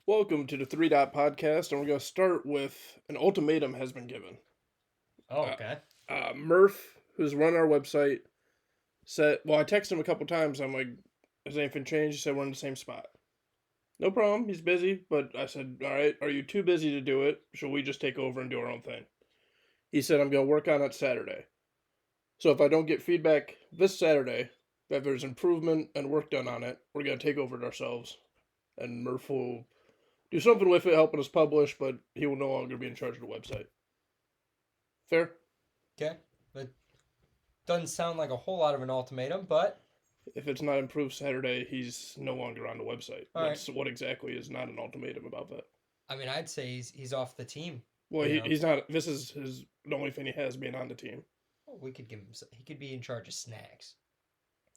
Welcome to the Three Dot Podcast, and we're going to start with an ultimatum has been given. Oh, okay. Murph, who's run our website, said, well, I texted him a couple times. I'm like, has anything changed? He said, we're in the same spot. No problem. He's busy, but I said, all right, are you too busy to do it? Shall we just take over and do our own thing? He said, I'm going to work on it Saturday. So if I don't get feedback this Saturday that there's improvement and work done on it, we're going to take over it ourselves. And Murph will do something with it, helping us publish, but he will no longer be in charge of the website. Fair? Okay. It doesn't sound like a whole lot of an ultimatum, but If it's not improved Saturday, he's no longer on the website. all right. What exactly is not an ultimatum about that? I mean, I'd say he's off the team. Well, You know, he's not. This is the only thing he has being on the team. well, we could give him. He could be in charge of snacks.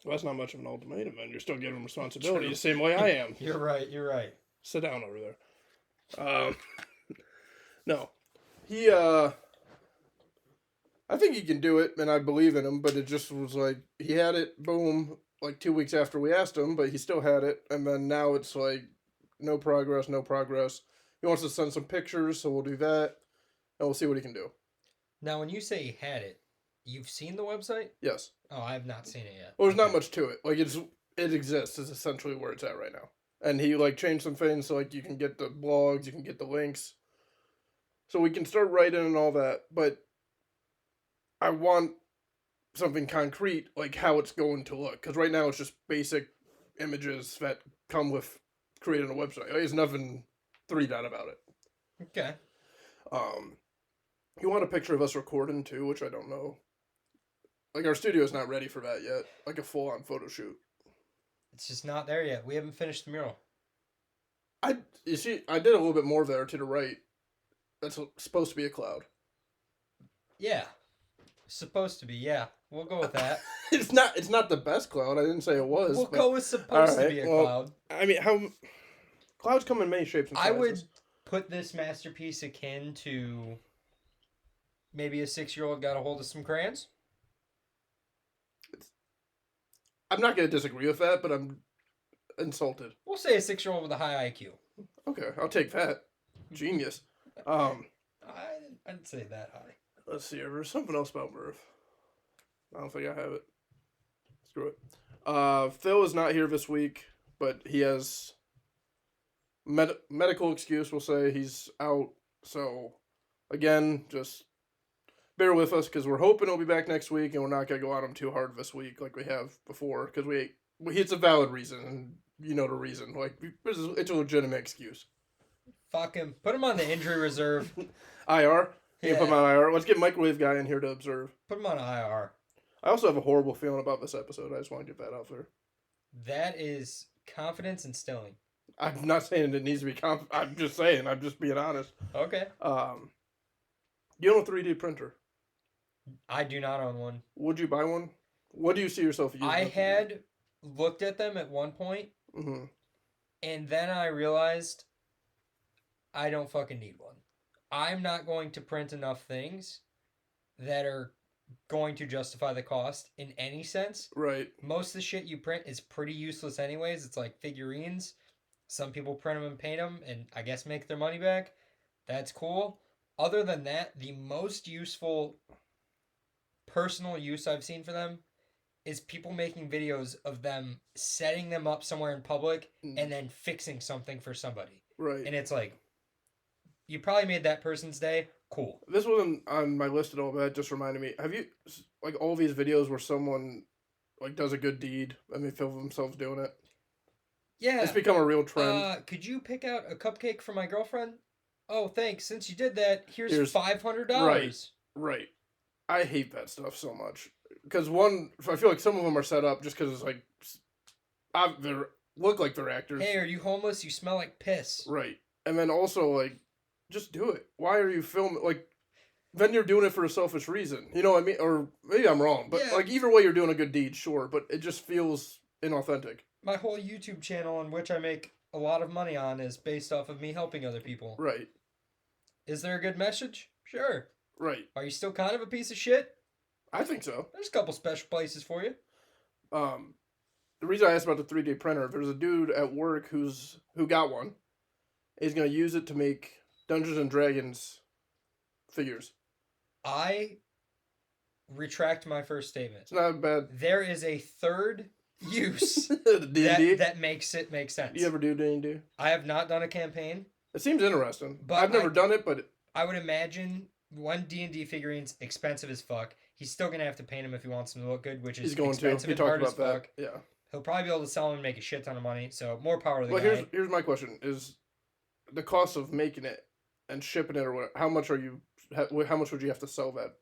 Well, that's not much of an ultimatum, and you're still giving him responsibility True. the same way I am. You're right. You're right. Sit down over there. No, he. I think he can do it, and I believe in him. But it just was like he had it, boom, like 2 weeks after we asked him, but he still had it, and then now it's like no progress, no progress. He wants to send some pictures, so we'll do that, and we'll see what he can do. Now, when you say he had it, you've seen the website? Yes. Oh, I have not seen it yet. Well, there's not much to it. Like it exists. Is essentially where it's at right now. And he like changed some things, so like you can get the blogs, you can get the links, so we can start writing and all that. But I want something concrete, like how it's going to look, because right now it's just basic images that come with creating a website. There's nothing three dot about it. Okay. Um, you want a picture of us recording too, which I don't know. Like our studio's not ready for that yet. Like a full on photo shoot. It's just not there yet. We haven't finished the mural. You see, I did a little bit more there to the right. That's supposed to be a cloud. Yeah. Supposed to be. Yeah. We'll go with that. It's not. It's not the best cloud. I didn't say it was. We'll but- go with supposed to Alright, be a well, cloud. I mean, how clouds come in many shapes and I sizes. would put this masterpiece akin to maybe a 6-year-old got a hold of some crayons. I'm not going to disagree with that, but I'm insulted. We'll say a 6-year-old with a high IQ. Okay, I'll take that. Genius. I didn't say that high. Let's see. There's something else about Murph. I don't think I have it. Screw it. Phil is not here this week, but he has medical excuse. We'll say he's out. So, again, just bear with us because we're hoping he'll be back next week, and we're not gonna go on him too hard this week like we have before because it's a valid reason, and you know the reason. Like it's a legitimate excuse. Fuck him. Put him on the injury reserve. IR. You can put him Yeah. on IR. Let's get microwave guy in here to observe. Put him on IR. I also have a horrible feeling about this episode. I just want to get that out there. That is confidence instilling. I'm not saying it needs to be I'm just saying. I'm just being honest. Okay. You own a 3D printer. I do not own one. Would you buy one? What do you see yourself using? I had looked at them at one point, Mm-hmm. and then I realized I don't fucking need one. I'm not going to print enough things that are going to justify the cost in any sense. Right. Most of the shit you print is pretty useless anyways. It's like figurines. Some people print them and paint them and I guess make their money back. That's cool. Other than that, the most useful personal use I've seen for them is people making videos of them setting them up somewhere in public and then fixing something for somebody. Right. And it's like, you probably made that person's day. Cool. This wasn't on my list at all, but that just reminded me. Have you, like, all these videos where someone, like, does a good deed and they film themselves doing it? Yeah. It's become a real trend. Could you pick out a cupcake for my girlfriend? Oh, thanks. Since you did that, here's $500. Right. I hate that stuff so much. Because one, I feel like some of them are set up just because it's like, they look like they're actors. Hey, are you homeless? You smell like piss. Right. And then also, like, just do it. Why are you filming? Like, then you're doing it for a selfish reason. You know what I mean? Or maybe I'm wrong. But, Yeah. like, either way, you're doing a good deed, sure. But it just feels inauthentic. My whole YouTube channel, on which I make a lot of money on, is based off of me helping other people. Right. Is there a good message? Sure. Right. Are you still kind of a piece of shit? I think so. There's a couple special places for you. The reason I asked about the 3D printer, there's a dude at work who got one, He's gonna use it to make Dungeons and Dragons figures. I retract my first statement. It's not bad. There is a third use D&D? that makes it make sense. Do you ever do D&D? I have not done a campaign. It seems interesting. But I've never done it, but I would imagine one D&D figurine's expensive as fuck. He's still gonna have to paint them if he wants them to look good, which is he's going expensive to. He and talked hard as about that. fuck. Yeah. He'll probably be able to sell them and make a shit ton of money. So more power to the Well, guy. here's my question: is the cost of making it and shipping it, or what? How much how much would you have to sell that?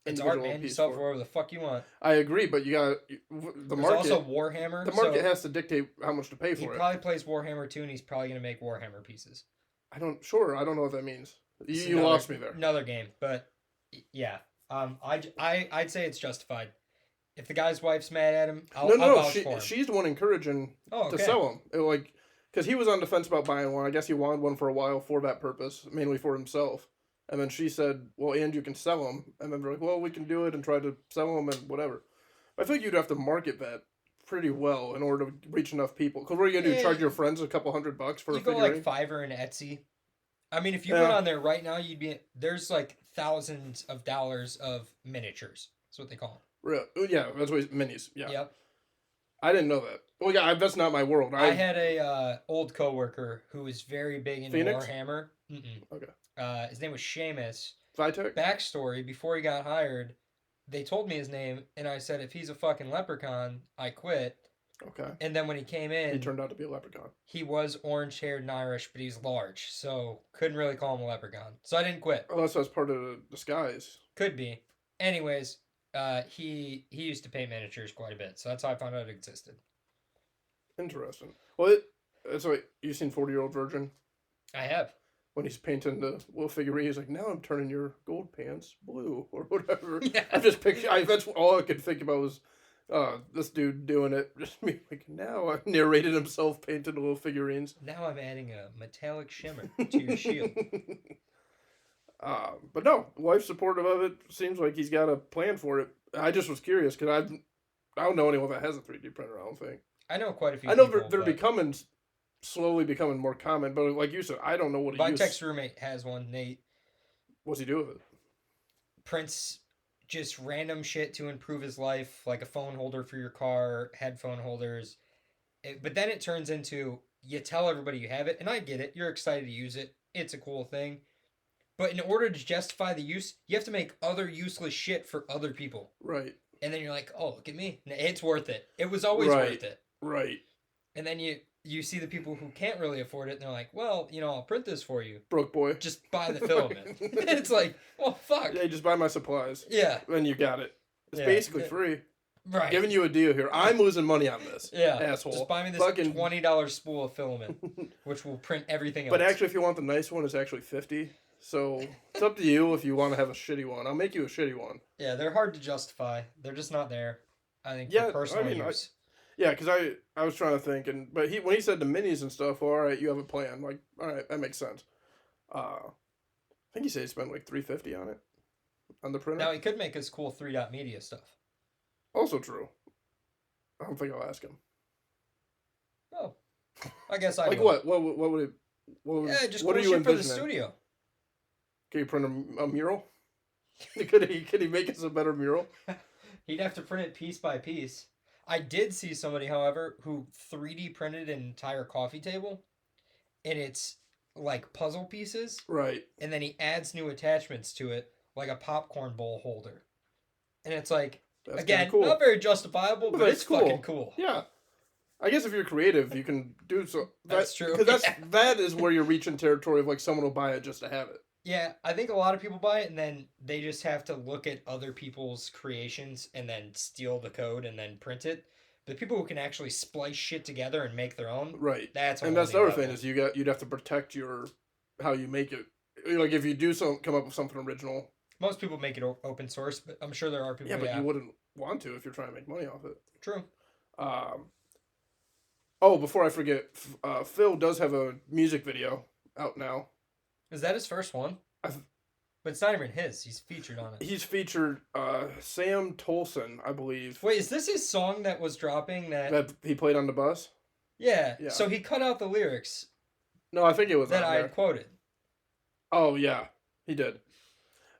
It's art, individual man. You piece sell for? for whatever the fuck you want. I agree, but you got the There's market. also Warhammer. The market so has to dictate how much to pay he for it. probably plays Warhammer too, and he's probably gonna make Warhammer pieces. I don't know what that means. It's You lost me there. Another game, but yeah. I'd say it's justified. If the guy's wife's mad at him, I'll vouch for him. She's the one encouraging to sell them. Because he was on the fence about buying one. I guess he wanted one for a while for that purpose, mainly for himself. And then she said, well, and you can sell them. And then they're like, well, we can do it and try to sell them and whatever. I think you'd have to market that pretty well in order to reach enough people. Because what are you going to do? Charge your friends a couple $100 for a figurine? You go like Fiverr and Etsy. I mean, if you went on there right now, there's like thousands of dollars of miniatures. That's what they call them. Real, yeah, that's what minis. Yeah. Yep. I didn't know that. Well, yeah, that's not my world. I had a old coworker who was very big into Phoenix? Warhammer. Okay. His name was Seamus. Vitek? Backstory: before he got hired, they told me his name, and I said, if he's a fucking leprechaun, I quit. Okay. And then when he came in, he turned out to be a leprechaun. He was orange-haired and Irish, but he's large, so couldn't really call him a leprechaun. So I didn't quit. Oh, that's part of the disguise. Could be. Anyways, he used to paint miniatures quite a bit, so that's how I found out it existed. Interesting. Well, it's like, you seen 40-Year-Old Virgin? I have. When he's painting the little figurine, he's like, now I'm turning your gold pants blue, or whatever. Yeah. I just picture, that's all I could think about was this dude doing it. Just me, like, now I narrated himself painting the little figurines. Now I'm adding a metallic shimmer to your shield. But no, wife's supportive of it. Seems like he's got a plan for it. I just was curious, because I don't know anyone that has a 3D printer, I don't think. I know quite a few I know people, they're slowly becoming more common, but like you said, I don't know what he Vitek's roommate has one, Nate. What's he do with it? Prints just random shit to improve his life, like a phone holder for your car, headphone holders. But then it turns into, you tell everybody you have it, and I get it. You're excited to use it. It's a cool thing. But in order to justify the use, you have to make other useless shit for other people. Right. And then you're like, oh, look at me. It's worth it. It was always worth it. Right. And then you see the people who can't really afford it, and they're like, well, I'll print this for you. Broke boy. Just buy the filament. It's like, well, fuck. Yeah, just buy my supplies. Yeah. Then you got it. It's basically free. Right. Giving you a deal here. I'm losing money on this. Yeah. Asshole. Just buy me this $20 spool of filament, which will print everything else. But actually, if you want the nice one, it's actually $50. So it's up to you if you want to have a shitty one. I'll make you a shitty one. Yeah, they're hard to justify. They're just not there. I think for personal use. Yeah, because I was trying to think, but when he said the minis and stuff, well, all right, you have a plan. Like, all right, that makes sense. I think he said he spent like $350 on it, on the printer. Now he could make his cool 3-dot media stuff. Also true. I don't think I'll ask him. Oh, I guess I like will. what? What would it? Yeah, just what cool are you shit for the envisioning? studio. Can you print a mural? Could he make us a better mural? He'd have to print it piece by piece. I did see somebody, however, who 3D printed an entire coffee table, and it's like puzzle pieces. Right. And then he adds new attachments to it, like a popcorn bowl holder. And it's like, That's again, cool. not very justifiable, but it's cool. fucking cool. Yeah. I guess if you're creative, you can do so. That's true. Because that is where you're reaching territory of like someone will buy it just to have it. Yeah, I think a lot of people buy it, and then they just have to look at other people's creations and then steal the code and then print it. But people who can actually splice shit together and make their own, right? That's the other thing is you'd have to protect how you make it. Like if you do come up with something original. Most people make it open source, but I'm sure there are people. Yeah, but you wouldn't want to if you're trying to make money off it. True. Oh, before I forget, Phil does have a music video out now. Is that his first one? But it's not even his. He's featured on it. He's featured Sam Tolson, I believe. Wait, is this his song that was dropping that he played on the bus? Yeah. So he cut out the lyrics. No, I think it was that on I there. had quoted. Oh yeah, he did.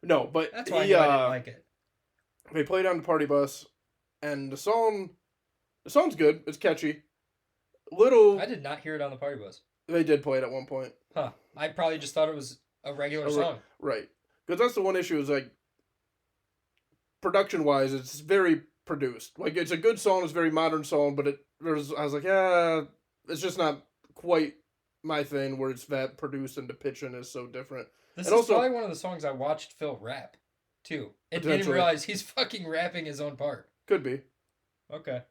No, but That's why I knew I didn't like it. they played on the party bus, and the song's good. It's catchy. Little I did not hear it on the party bus. they did play it at one point. Huh. I probably just thought it was a regular song. Right, because that's the one issue is like production wise, it's very produced. Like it's a good song, it's a very modern song, but I was like, yeah, it's just not quite my thing where it's that produced and the pitching is so different. This And is also- probably one of the songs I watched Phil rap, too. And didn't Potentially. realize he's fucking rapping his own part. Could be. Okay.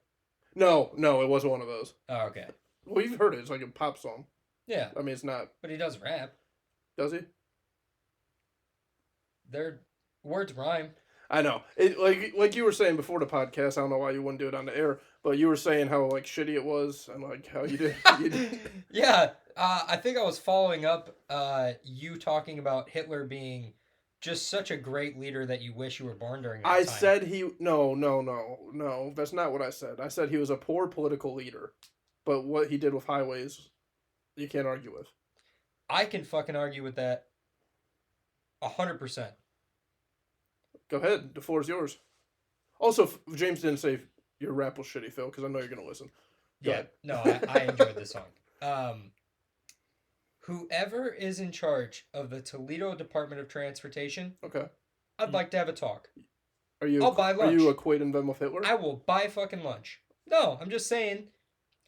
No, it wasn't one of those. Oh, okay. Well, you've heard it. It's like a pop song. Yeah, I mean, it's not. but he does rap. Does he? Their words rhyme. I know. It like you were saying before the podcast. I don't know why you wouldn't do it on the air, but you were saying how like shitty it was and like how you did. Yeah, I think I was following up you talking about Hitler being just such a great leader that you wish you were born during that I time. said no. That's not what I said. I said he was a poor political leader, but what he did with highways, you can't argue with. I can fucking argue with that 100%. Go ahead. The floor is yours. Also, James didn't say your rap was shitty, Phil, because I know you're gonna listen. Go Yeah, ahead. no, I enjoyed this song. Whoever is in charge of the Toledo Department of Transportation, Okay. I'd like to have a talk. I'll buy Are you lunch. equating them with Hitler? I will buy fucking lunch. No, I'm just saying,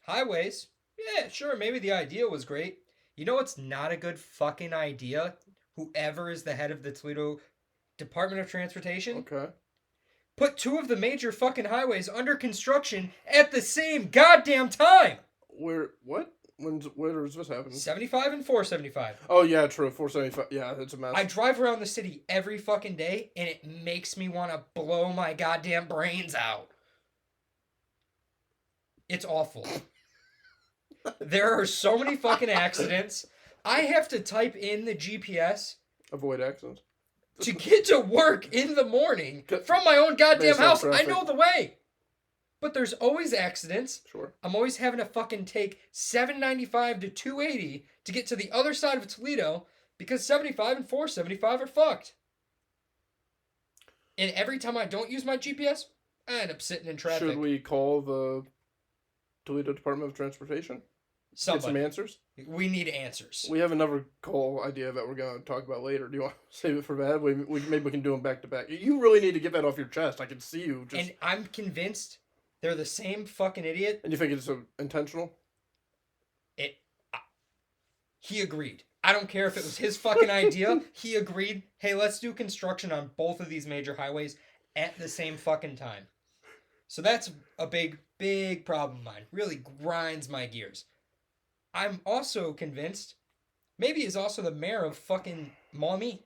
highways, yeah, sure, maybe the idea was great. You know what's not a good fucking idea? Whoever is the head of the Toledo Department of Transportation, Okay. put two of the major fucking highways under construction at the same goddamn time. What? Where does this happen? 75 and 475. Oh yeah, true. 475. Yeah, it's a mess. I drive around the city every fucking day, and it makes me want to blow my goddamn brains out. It's awful. There are so many fucking accidents. I have to type in the GPS Avoid accidents. to get to work in the morning from my own goddamn Based on house. I traffic. know the way. But there's always accidents. Sure. I'm always having to fucking take 795 to 280 to get to the other side of Toledo because 75 and 475 are fucked. And every time I don't use my GPS, I end up sitting in traffic. Should we call the Toledo Department of Transportation? Get some Somebody. answers. We need answers. We have another call idea that we're gonna talk about later. Do you want to save it for that? Maybe we can do them back to back. You really need to get that off your chest. I can see you just. And I'm convinced they're the same fucking idiot. And you think it's intentional? He agreed. I don't care if it was his fucking idea. He agreed, hey, let's do construction on both of these major highways at the same fucking time. So that's a big, big problem of mine. Really grinds my gears. I'm also convinced maybe he's also the mayor of fucking Maumee.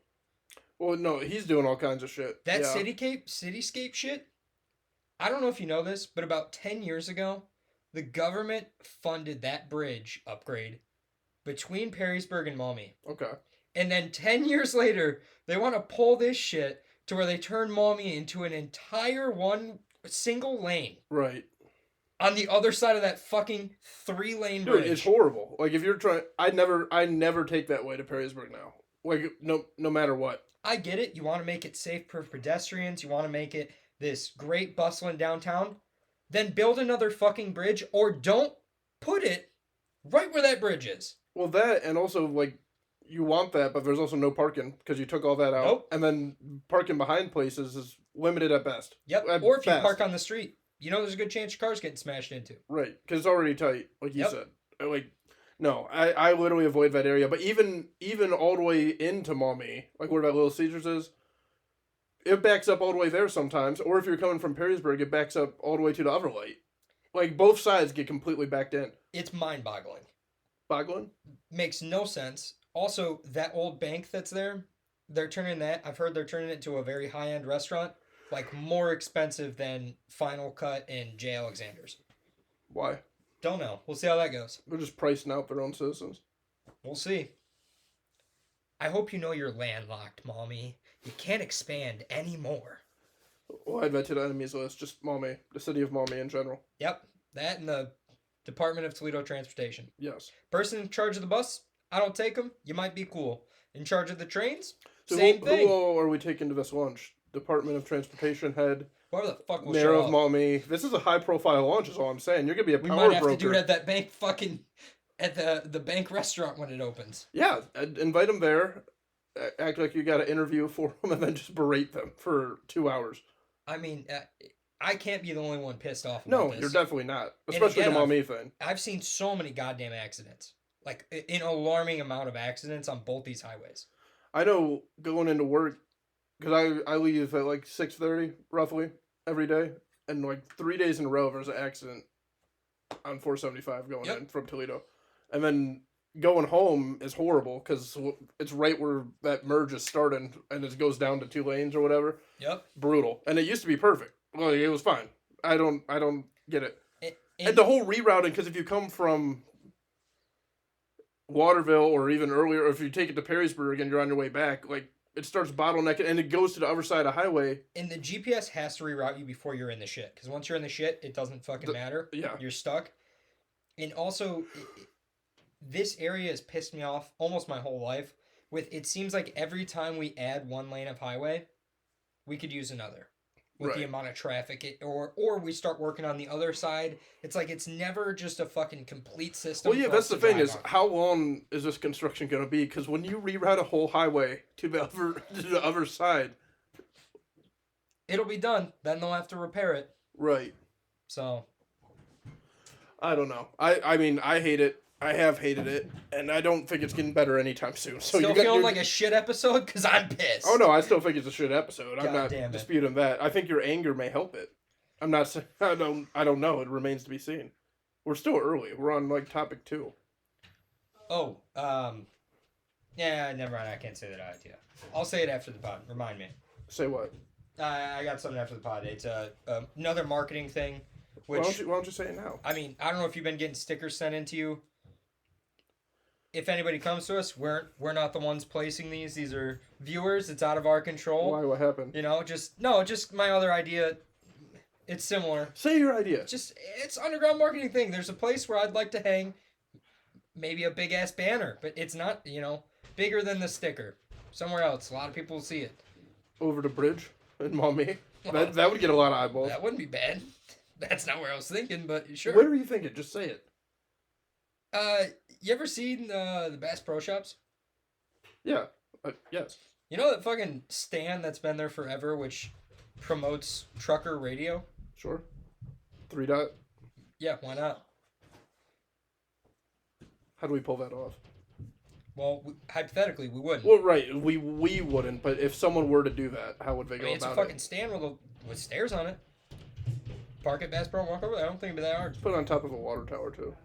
Well, no, he's doing all kinds of shit. That yeah. cityscape shit. I don't know if you know this, but about 10 years ago, the government funded that bridge upgrade between Perrysburg and Maumee. Okay. And then 10 years later, they want to pull this shit to where they turn Maumee into an entire one single lane Right. on the other side of that fucking 3-lane Dude, bridge. it's horrible. Like if you're trying, I never take that way to Perrysburg now. Like no matter what. I get it. You want to make it safe for pedestrians. You want to make it this great bustling downtown. Then build another fucking bridge or don't put it right where that bridge is. Well, that and also like you want that, but there's also no parking because you took all that out. Nope. And then parking behind places is limited at best. Yep. At Or if you best. park on the street, you know there's a good chance your car's getting smashed into. Right, because it's already tight, like you Yep. said. Like, no, I literally avoid that area. But even all the way into Maumee, like where that Little Caesars is, it backs up all the way there sometimes. Or if you're coming from Perrysburg, it backs up all the way to the other light. Like both sides get completely backed in. It's mind-boggling. Boggling? Makes no sense. Also, that old bank that's there, I've heard they're turning it to a very high-end restaurant, like more expensive than Final Cut and J. Alexander's. Why? Don't know. We'll see how that goes. They're just pricing out their own citizens. We'll see. I hope you know you're landlocked, Mommy. You can't expand anymore. Well, I'd bet to the enemies list, just Maumee, the city of Maumee in general. Yep, that and the Department of Toledo Transportation. Yes. Person in charge of the bus, I don't take them. You might be cool. In charge of the trains? So Same who thing. all are we taking to this lunch? Department of Transportation head, Whoever the fuck will Mayor show of up. Maumee. This is a high-profile lunch, is all I'm saying. You're gonna be a We power might have broker. to do it at that bank fucking at the bank restaurant when it opens. Yeah, invite them there. Act like you got an interview for them, and then just berate them for 2 hours. I mean, I can't be the only one pissed off about No, this. you're definitely not. And Especially again, the Maumee thing. I've seen so many goddamn accidents. Like, an alarming amount of accidents on both these highways. I know going into work, because I leave at like 6:30 roughly every day, and like 3 days in a row there's an accident on 475 going in from Toledo, and then going home is horrible because it's right where that merge is starting, and it goes down to 2 lanes or whatever. Yep. Brutal, and it used to be perfect. Well, it was fine. I don't get it. And the whole rerouting, because if you come from Waterville or even earlier, or if you take it to Perrysburg and you're on your way back, like it starts bottlenecking and it goes to the other side of the highway. And the GPS has to reroute you before you're in the shit. Because once you're in the shit, it doesn't fucking matter. Yeah. You're stuck. And also, this area has pissed me off almost my whole life. It seems like every time we add 1 lane of highway, we could use another. With the amount of traffic, or we start working on the other side. It's like it's never just a fucking complete system. Well, yeah, that's the thing is, how long is this construction going to be? Because when you reroute a whole highway to the other side, it'll be done. Then they'll have to repair it. Right. So, I don't know. I mean, I hate it. I have hated it, and I don't think it's getting better anytime soon. So still feeling like a shit episode? Because I'm pissed. Oh, no, I still think it's a shit episode. I'm not damn it. disputing that. I think your anger may help it. I'm not saying... I don't know. It remains to be seen. We're still early. We're on, like, topic 2. Oh, yeah, never mind. I can't say that idea. I'll say it after the pod. Remind me. Say what? I got something after the pod. It's another marketing thing. Which, why don't you say it now? I mean, I don't know if you've been getting stickers sent into you. If anybody comes to us, we're not the ones placing these. These are viewers. It's out of our control. Why? What happened? You know, just my other idea. It's similar. Say your idea. It's underground marketing thing. There's a place where I'd like to hang maybe a big ass banner, but it's not, bigger than the sticker. Somewhere else. A lot of people will see it. Over the bridge in Maumee. That would get a lot of eyeballs. That wouldn't be bad. That's not where I was thinking, but sure. Where are you thinking? Just say it. You ever seen the Bass Pro Shops? Yeah. Yes. You know that fucking stand that's been there forever, which promotes trucker radio? Sure. 3 dot. Yeah, why not? How do we pull that off? Well, hypothetically, we wouldn't. Well, right. We wouldn't, but if someone were to do that, how would they go about it? It's a fucking stand with stairs on it. Park at Bass Pro and walk over there. I don't think it'd be that hard. Just put it on top of a water tower, too.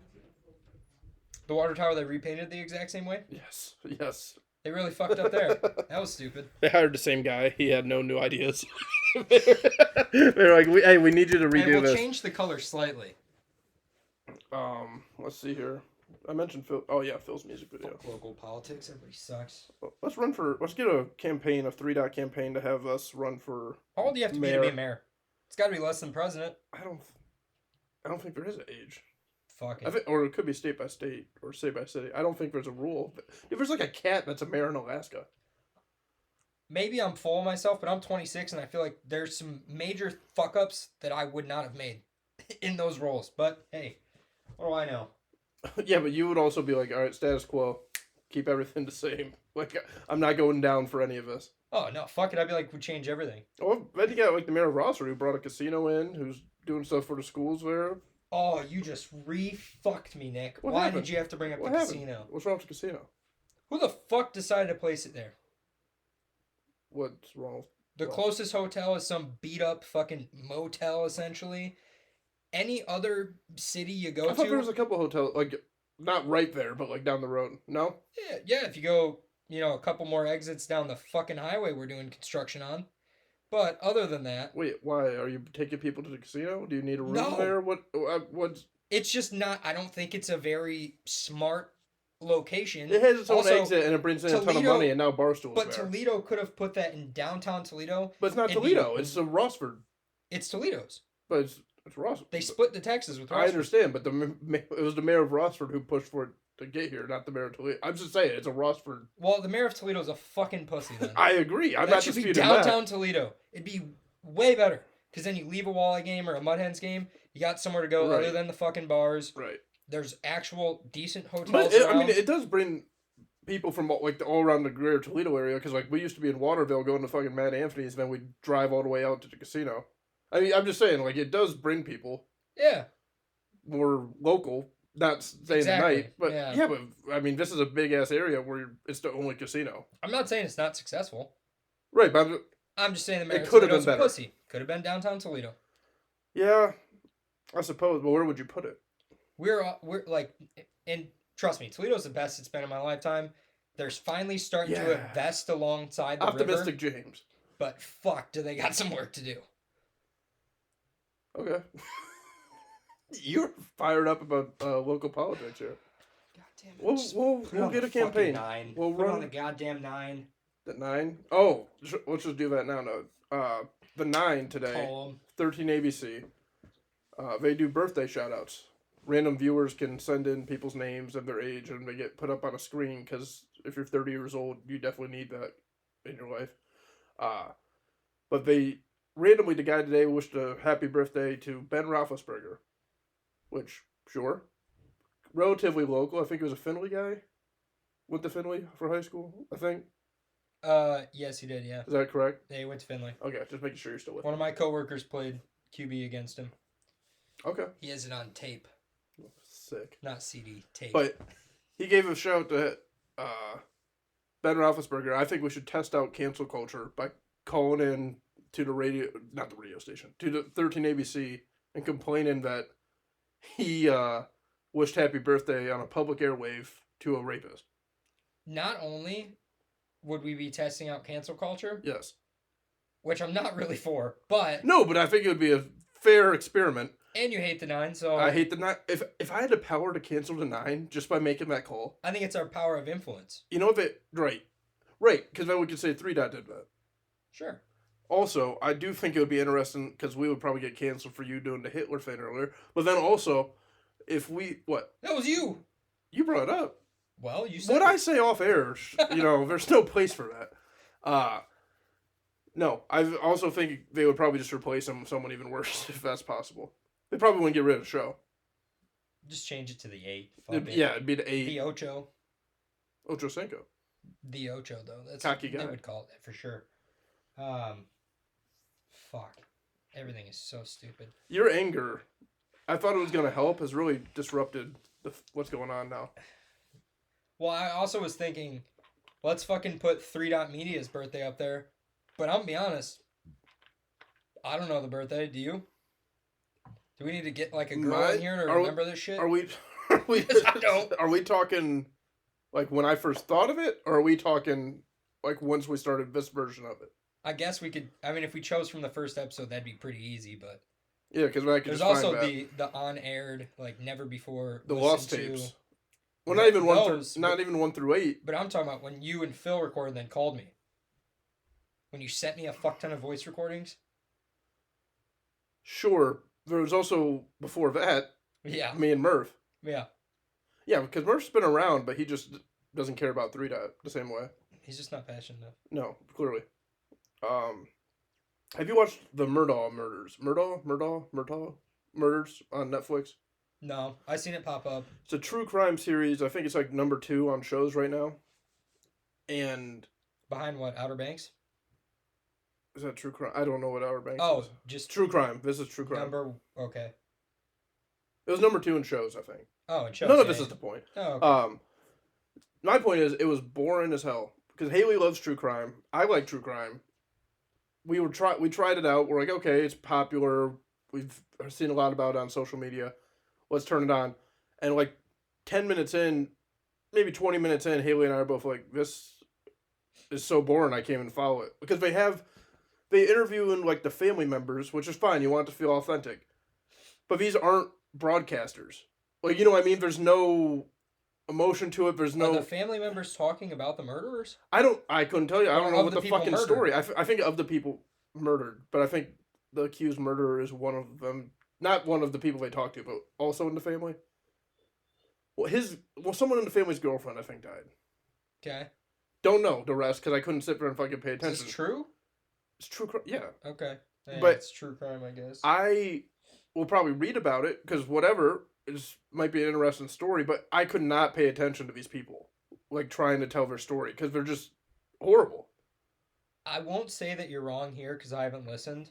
The water tower they repainted the exact same way? Yes. Yes. They really fucked up there. That was stupid. They hired the same guy. He had no new ideas. They're like, hey, we need you to redo and we'll this. Change the color slightly. Let's see here. I mentioned Phil. Oh yeah, Phil's music video. Local politics. Everybody sucks. Let's get a campaign, a 3 dot campaign to have us run for. How old do you have to be to be a mayor? It's got to be less than president. I don't think there is an age. Fuck it. Or it could be state by state or state by city. I don't think there's a rule. If there's like a cat that's a mayor in Alaska. Maybe I'm full of myself, but I'm 26 and I feel like there's some major fuck ups that I would not have made in those roles. But hey, what do I know? Yeah, but you would also be like, all right, status quo, keep everything the same. Like, I'm not going down for any of this. Oh no, fuck it! I'd be like, we change everything. Oh, then you got like the mayor of Rosser who brought a casino in, who's doing stuff for the schools there. Oh, you just re-fucked me, Nick. Why did you have to bring up the casino? What's wrong with the casino? Who the fuck decided to place it there? What's wrong? The closest hotel is some beat-up fucking motel, essentially. Any other city you go to... I thought there was a couple hotels, like, not right there, but like down the road. No? Yeah, if you go, a couple more exits down the fucking highway we're doing construction on. But other than that... Wait, why? Are you taking people to the casino? Do you need a room there? What's... It's just not... I don't think it's a very smart location. It has its own exit and it brings in a ton of money and now Barstool's But there. Toledo could have put that in downtown Toledo. But it's not Toledo. It's Rossford. It's Toledo's. But it's Rossford. They split the taxes with Rossford. I understand, but it was the mayor of Rossford who pushed for it to get here, not the mayor of Toledo. I'm just saying, it's a Rossford. Well, the mayor of Toledo's a fucking pussy then. I agree. I'm that not should be disputing downtown that. Toledo. It'd be way better. Because then you leave a Walleye game or a Mud Hens game, you got somewhere to go other than the fucking bars. Right. There's actual decent hotels But around. I mean, it does bring people from like all around the greater Toledo area, because like we used to be in Waterville going to fucking Mad Anthony's, and then we'd drive all the way out to the casino. I mean, I'm just saying, like, it does bring people. Yeah. More local, not saying Exactly. night, but but I mean, this is a big ass area where it's the only casino. I'm not saying it's not successful. Right, but I'm just saying the mayor it of could have Toledo's been a better. pussy. Could have been downtown Toledo. Yeah, I suppose. But where would you put it? We're like, and trust me, Toledo's the best it's been in my lifetime. They're finally starting to invest alongside the Optimistic river. James. But fuck, do they got some work to do? Okay. You're fired up about local politics here. God damn it. We'll get a campaign. 9. We'll Put run on the goddamn 9. The 9. Oh, let's just do that now. No, the 9 today. Call 'em. 13 ABC. They do birthday shout-outs. Random viewers can send in people's names and their age, and they get put up on a screen, because if you're 30 years old, you definitely need that in your life. But they randomly, the guy today wished a happy birthday to Ben Roethlisberger, which, sure, relatively local. I think he was a Findlay guy. Went to Findlay for high school, I think. Yes, he did, yeah. Is that correct? Yeah, he went to Findlay. Okay, just making sure you're still with One me. of my coworkers played QB against him. Okay. He has it on tape. Sick. Not CD, tape. But he gave a shout to Ben Roethlisberger. I think we should test out cancel culture by calling in to the radio, not the radio station, to the 13 ABC and complaining that he wished happy birthday on a public airwave to a rapist. Not only would we be testing out cancel culture, Yes. which I'm not really for, but No, but I think it would be a fair experiment. and you hate the 9, so I hate the 9. If I had the power to cancel the 9 just by making that call, I think it's our power of influence. you know, if it right, because then we could say 3 Dot did that. Sure. Also, I do think it would be interesting, because we would probably get canceled for you doing the Hitler thing earlier. But then also, if we That was you. you brought it up. Well, you said What I say off air, there's no place for that. No, I also think they would probably just replace him with someone even worse, if that's possible. They probably wouldn't get rid of the show. just change it to the 8. It'd be the 8. The Ocho. Ocho Cinco. The Ocho, though. That's Cocky they guy. would call it that for sure. Fuck. Everything is so stupid. Your anger, I thought it was going to help, has really disrupted what's going on now. Well, I also was thinking, let's fucking put 3 Dot Media's birthday up there. But I'm gonna be honest, I don't know the birthday. Do you? Do we need to get like a girl in here to remember this shit? Are we I don't. Are we talking like when I first thought of it, or are we talking like once we started this version of it? I guess we could. I mean, if we chose from the first episode, that'd be pretty easy. But Yeah, because I could there's just also find the on-aired, like never before the listened lost to. tapes. Well, not even Those, not even 1 through 8. But I'm talking about when you and Phil recorded and then called me. When you sent me a fuck ton of voice recordings. Sure, there was also before that. Yeah. Me and Murph. Yeah. Yeah, because Murph's been around, but he just doesn't care about 3 Dot the same way. He's just not passionate enough. No, clearly. Have you watched the Murdaugh murders? Murdaugh murders on Netflix? No, I seen it pop up. It's a true crime series. I think it's like number 2 on shows right now. And Behind what? Outer Banks? is that true crime? I don't know what Outer Banks Oh, is. just True crime. This is true crime. Okay. It was number 2 in shows, I think. Oh, it shows. None of this is the point. Oh, okay. My point is, it was boring as hell. Because Haley loves true crime. I like true crime. We tried it out. We're like, okay, it's popular. We've seen a lot about it on social media. Let's turn it on. And like 10 minutes in, maybe 20 minutes in, Haley and I are both like, this is so boring, I can't even follow it. Because they interview in like the family members, which is fine. You want it to feel authentic. But these aren't broadcasters. Like, you know what I mean? There's no emotion to it. There's no... Are the family members talking about the murderers? I couldn't tell you. I don't know of what the the people fucking murdered? story. I think of the people murdered, but I think the accused murderer is one of them. Not one of the people they talked to, but also in the family. someone in the family's girlfriend, I think, died. Okay. Don't know the rest, because I couldn't sit there and fucking pay Is attention. this true? It's true crime, yeah. Okay. Yeah, But it's true crime, I guess. I will probably read about it, because whatever, might be an interesting story, but I could not pay attention to these people, like, trying to tell their story, because they're just horrible. I won't say that you're wrong here, because I haven't listened,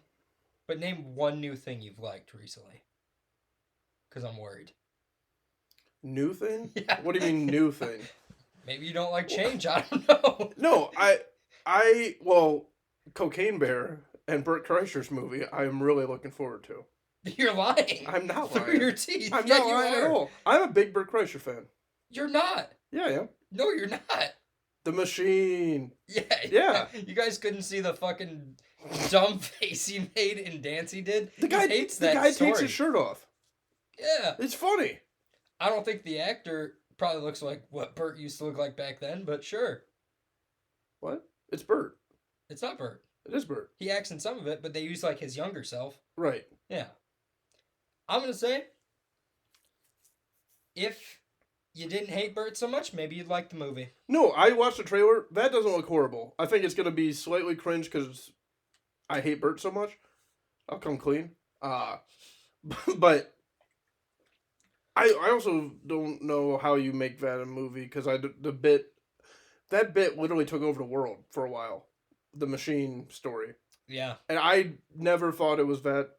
but name one new thing you've liked recently. Because I'm worried. New thing? Yeah. What do you mean, new thing? Maybe you don't like change, I don't know. No, well, Cocaine Bear and Bert Kreischer's movie, I am really looking forward to. You're lying. I'm not Through lying. your teeth. I'm Yeah, not you lying are. at all. I'm a big Bert Kreischer fan. You're not. Yeah, I am. No, you're not. The Machine. Yeah. Yeah. You guys couldn't see the fucking dumb face he made in Dance he did. The guy He hates that takes story. his shirt off. Yeah. It's funny. I don't think the actor probably looks like what Bert used to look like back then, but sure. What? It's Bert. It's not Bert. It is Bert. He acts in some of it, but they use like his younger self. Right. Yeah. I'm going to say, if you didn't hate Bert so much, maybe you'd like the movie. No, I watched the trailer. That doesn't look horrible. I think it's going to be slightly cringe because I hate Bert so much. I'll come clean. But I also don't know how you make that a movie because that bit literally took over the world for a while. The Machine story. Yeah. And I never thought it was that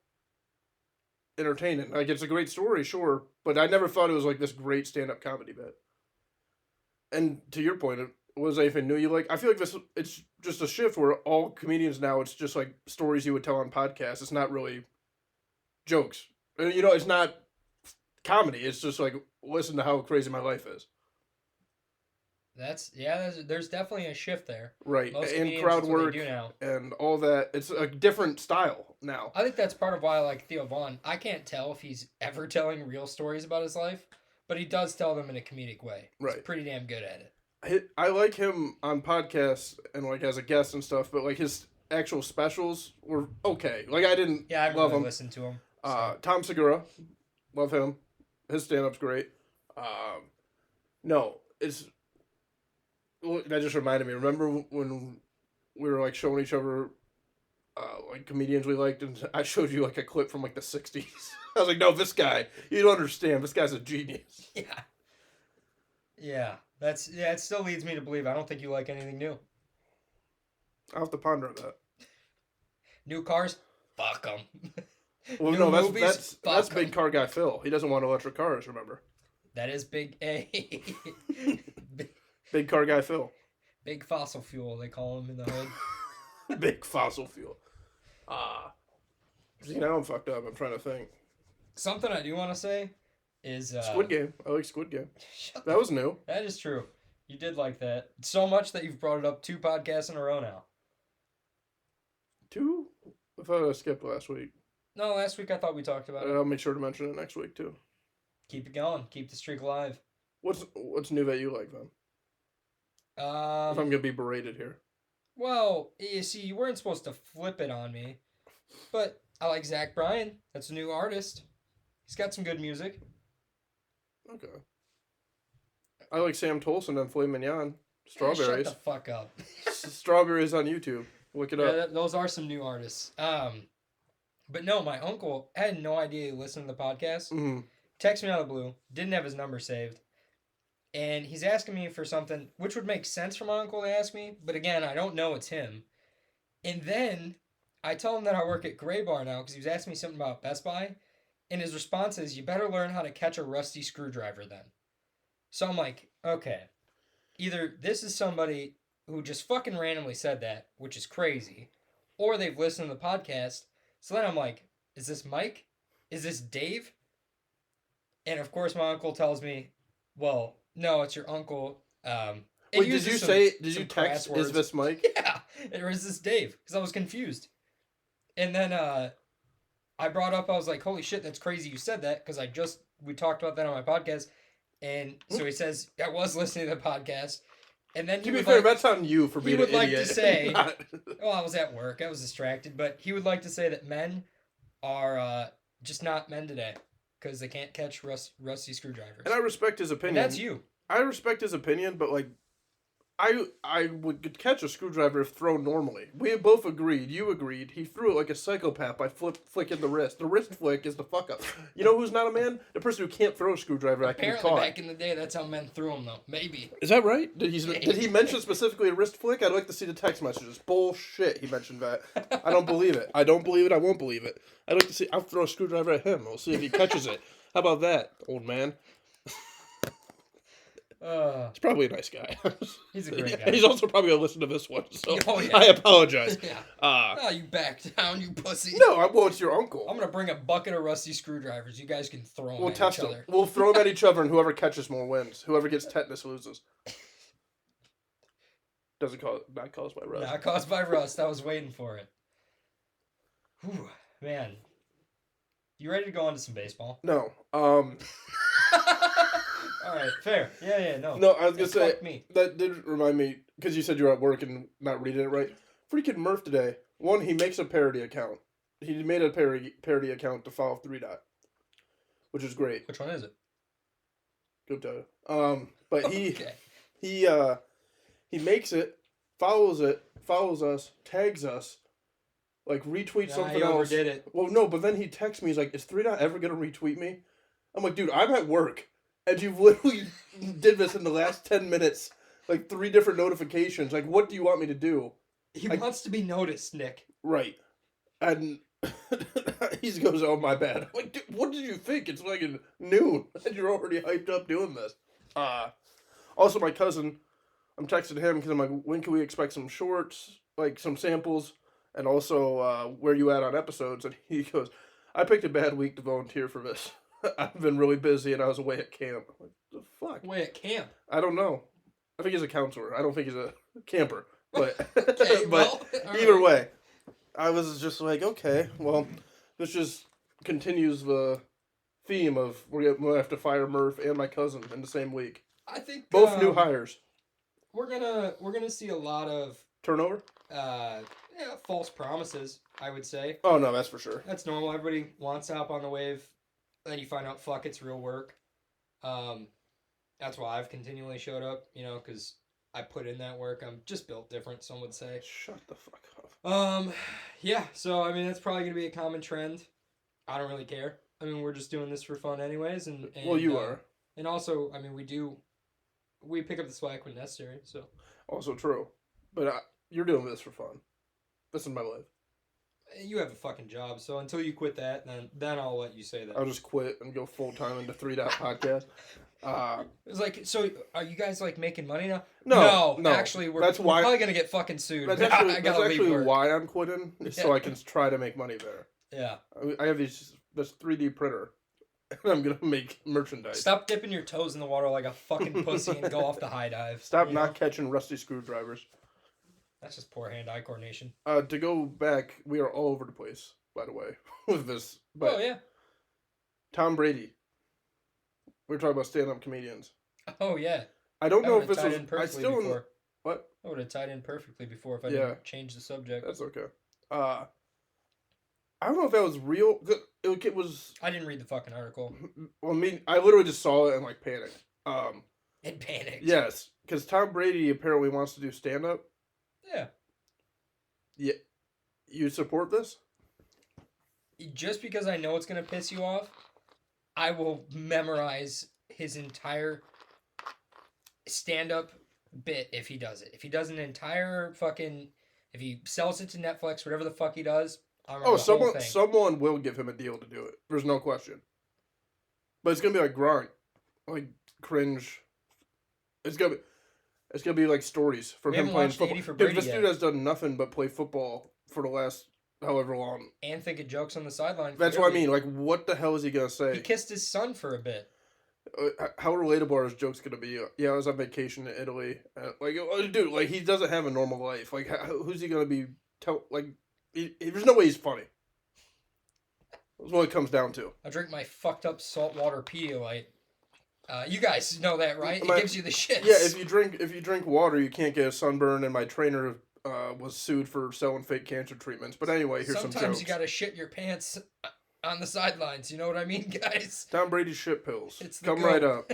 entertaining. Like, it's a great story, sure, but I never thought it was like this great stand-up comedy bit. And to your point, was anything new you like? I feel like it's just a shift where all comedians now, it's just like stories you would tell on podcasts. It's not really jokes. You know, it's not comedy. It's just like, listen to how crazy my life is. There's definitely a shift there. Right. Most And comedians, crowd that's what they work do now. and all that. It's a different style now. I think that's part of why I like Theo Von. I can't tell if he's ever telling real stories about his life, but he does tell them in a comedic way. Right. He's pretty damn good at it. I like him on podcasts and like as a guest and stuff, but like his actual specials were okay. Like I didn't Yeah, I love really him. listened to him. So. Tom Segura, love him. His stand-up's great. No, it's that just reminded me. Remember when we were like showing each other like comedians we liked, and I showed you like a clip from like the '60s. I was like, no, this guy, you don't understand. This guy's a genius. Yeah. Yeah. It still leads me to believe I don't think you like anything new. I'll have to ponder that. New cars? Fuck them. Well, New no, movies? that's Fuck big 'em. car guy Phil. He doesn't want electric cars, remember? That is big A. Big car guy Phil. Big fossil fuel, they call him in the hood. Big fossil fuel. See, now I'm fucked up. I'm trying to think. Something I do want to say is... Squid Game. I like Squid Game. Shut That was new. That is true. You did like that. So much that you've brought it up 2 podcasts in a row now. 2? I thought I skipped last week. No, last week I thought we talked about it. I'll make sure to mention it next week, too. Keep it going. Keep the streak alive. What's new that you like, then? If I'm going to be berated here. Well, you see, you weren't supposed to flip it on me. But I like Zach Bryan. That's a new artist. He's got some good music. Okay. I like Sam Tolson and Filet Mignon. Strawberries. Shut the fuck up. Strawberries on YouTube. Look it up. Yeah, those are some new artists. But no, my uncle had no idea he listened to the podcast. Mm-hmm. Texted me out of the blue. Didn't have his number saved. And he's asking me for something, which would make sense for my uncle to ask me. But again, I don't know it's him. And then I tell him that I work at Gray Bar now because he was asking me something about Best Buy. And his response is, you better learn how to catch a rusty screwdriver then. So I'm like, okay. Either this is somebody who just fucking randomly said that, which is crazy, or they've listened to the podcast. So then I'm like, is this Mike? Is this Dave? And of course my uncle tells me, well, no, it's your uncle. Wait, did you text, is this Mike? Yeah, or is this Dave? Because I was confused. And then I brought up, I was like, holy shit, that's crazy you said that, because we talked about that on my podcast. And so he says, I was listening to the podcast. And then to be fair, that's on you for being an idiot. He would like to say, well, I was at work, I was distracted, but he would like to say that men are just not men today. because they can't catch rusty screwdrivers. And I respect his opinion. And that's you. I respect his opinion, but like, I would catch a screwdriver if thrown normally. We both agreed. You agreed. He threw it like a psychopath by flicking the wrist. The wrist flick is the fuck up. You know who's not a man? The person who can't throw a screwdriver that can be Apparently, caught. back in the day, that's how men threw them, though. Maybe. Is that right? Did he mention specifically a wrist flick? I'd like to see the text messages. Bullshit. He mentioned that. I don't believe it. I don't believe it. I won't believe it. I'd like to see. I'll throw a screwdriver at him. We'll see if he catches it. How about that, old man? He's probably a nice guy. He's a great guy. He's also probably going to listen to this one, so yeah. I apologize. Yeah. You back down, you pussy. No, well, it's your uncle. I'm going to bring a bucket of rusty screwdrivers. You guys can throw them We'll at test each other. We'll throw them at each other, and whoever catches more wins. Whoever gets tetanus loses. Not caused by rust. Not caused by rust. I was waiting for it. Whew, man. You ready to go on to some baseball? No. All right, fair. Yeah, no. No, I was going to say, fuck me. That did remind me, because you said you were at work and not reading it right. Freaking Murph today, one, he makes a parody account. He made a parody account to follow 3 Dot, which is great. Which one is it? Go tell you. But Okay. he makes it, follows us, tags us, like retweets something else. He overdid it. Well, no, but then he texts me, he's like, is 3 Dot ever going to retweet me? I'm like, dude, I'm at work. And you literally did this in the last 10 minutes. Like 3 different notifications. Like, what do you want me to do? He wants to be noticed, Nick. Right. And he goes, oh, my bad. I'm like, dude, what did you think? It's like noon. And you're already hyped up doing this. Also, my cousin, I'm texting him because I'm like, when can we expect some shorts? Like, some samples? And also, where you at on episodes? And he goes, I picked a bad week to volunteer for this. I've been really busy and I was away at camp. I'm like, the fuck? Away at camp? I don't know. I think he's a counselor. I don't think he's a camper. But Okay, but either way, I was just like, okay, well, this just continues the theme of we're gonna have to fire Murph and my cousin in the same week. I think Both new hires. We're gonna see a lot of Turnover? false promises, I would say. Oh no, that's for sure. That's normal. Everybody wants to hop on the wave. Then you find out, fuck, it's real work. That's why I've continually showed up, because I put in that work. I'm just built different, some would say. Shut the fuck up. Yeah, so, I mean, that's probably going to be a common trend. I don't really care. I mean, we're just doing this for fun anyways. And well, you are. And also, I mean, we pick up the slack when necessary, so. Also true. But you're doing this for fun. This is my life. You have a fucking job, so until you quit that, then I'll let you say that. I'll just quit and go full time into 3 Dot Podcast. It's like, so are you guys like making money now? No. Actually, we're probably gonna get fucking sued. That's actually why I'm quitting, so I can try to make money there. Yeah. I have this 3D printer, and I'm gonna make merchandise. Stop dipping your toes in the water like a fucking pussy and go off the high dive. Stop not catching rusty screwdrivers. That's just poor hand-eye coordination. To go back, we are all over the place, by the way, with this. But yeah. Tom Brady. We were talking about stand-up comedians. Oh, yeah. I don't know if this was... I still... Before. What? I would have tied in perfectly before if I didn't change the subject. That's okay. I don't know if that was real. It was... I didn't read the fucking article. Well, I mean, I literally just saw it and, like, panicked. It panicked? Yes. Because Tom Brady apparently wants to do stand-up. Yeah. Yeah. You support this? Just because I know it's going to piss you off, I will memorize his entire stand-up bit if he does it. If he does an entire fucking... If he sells it to Netflix, whatever the fuck he does, I'll remember the whole thing. Someone will give him a deal to do it. There's no question. But it's going to be like Gronk. Like, cringe. It's going to be like stories from him playing football. Dude, this dude has done nothing but play football for the last however long. And think of jokes on the sideline. That's what I mean. Like, what the hell is he going to say? He kissed his son for a bit. How relatable are his jokes going to be? Yeah, I was on vacation in Italy. Dude, like, he doesn't have a normal life. Like, who's he going to be... there's no way he's funny. That's what it comes down to. I drink my fucked up saltwater Pedialyte. You guys know that, right? It gives you the shits. Yeah, if you drink water, you can't get a sunburn. And my trainer was sued for selling fake cancer treatments. But anyway, here's some jokes. Sometimes you gotta shit your pants on the sidelines. You know what I mean, guys? Tom Brady's shit pills. It's the Come GOAT. right up.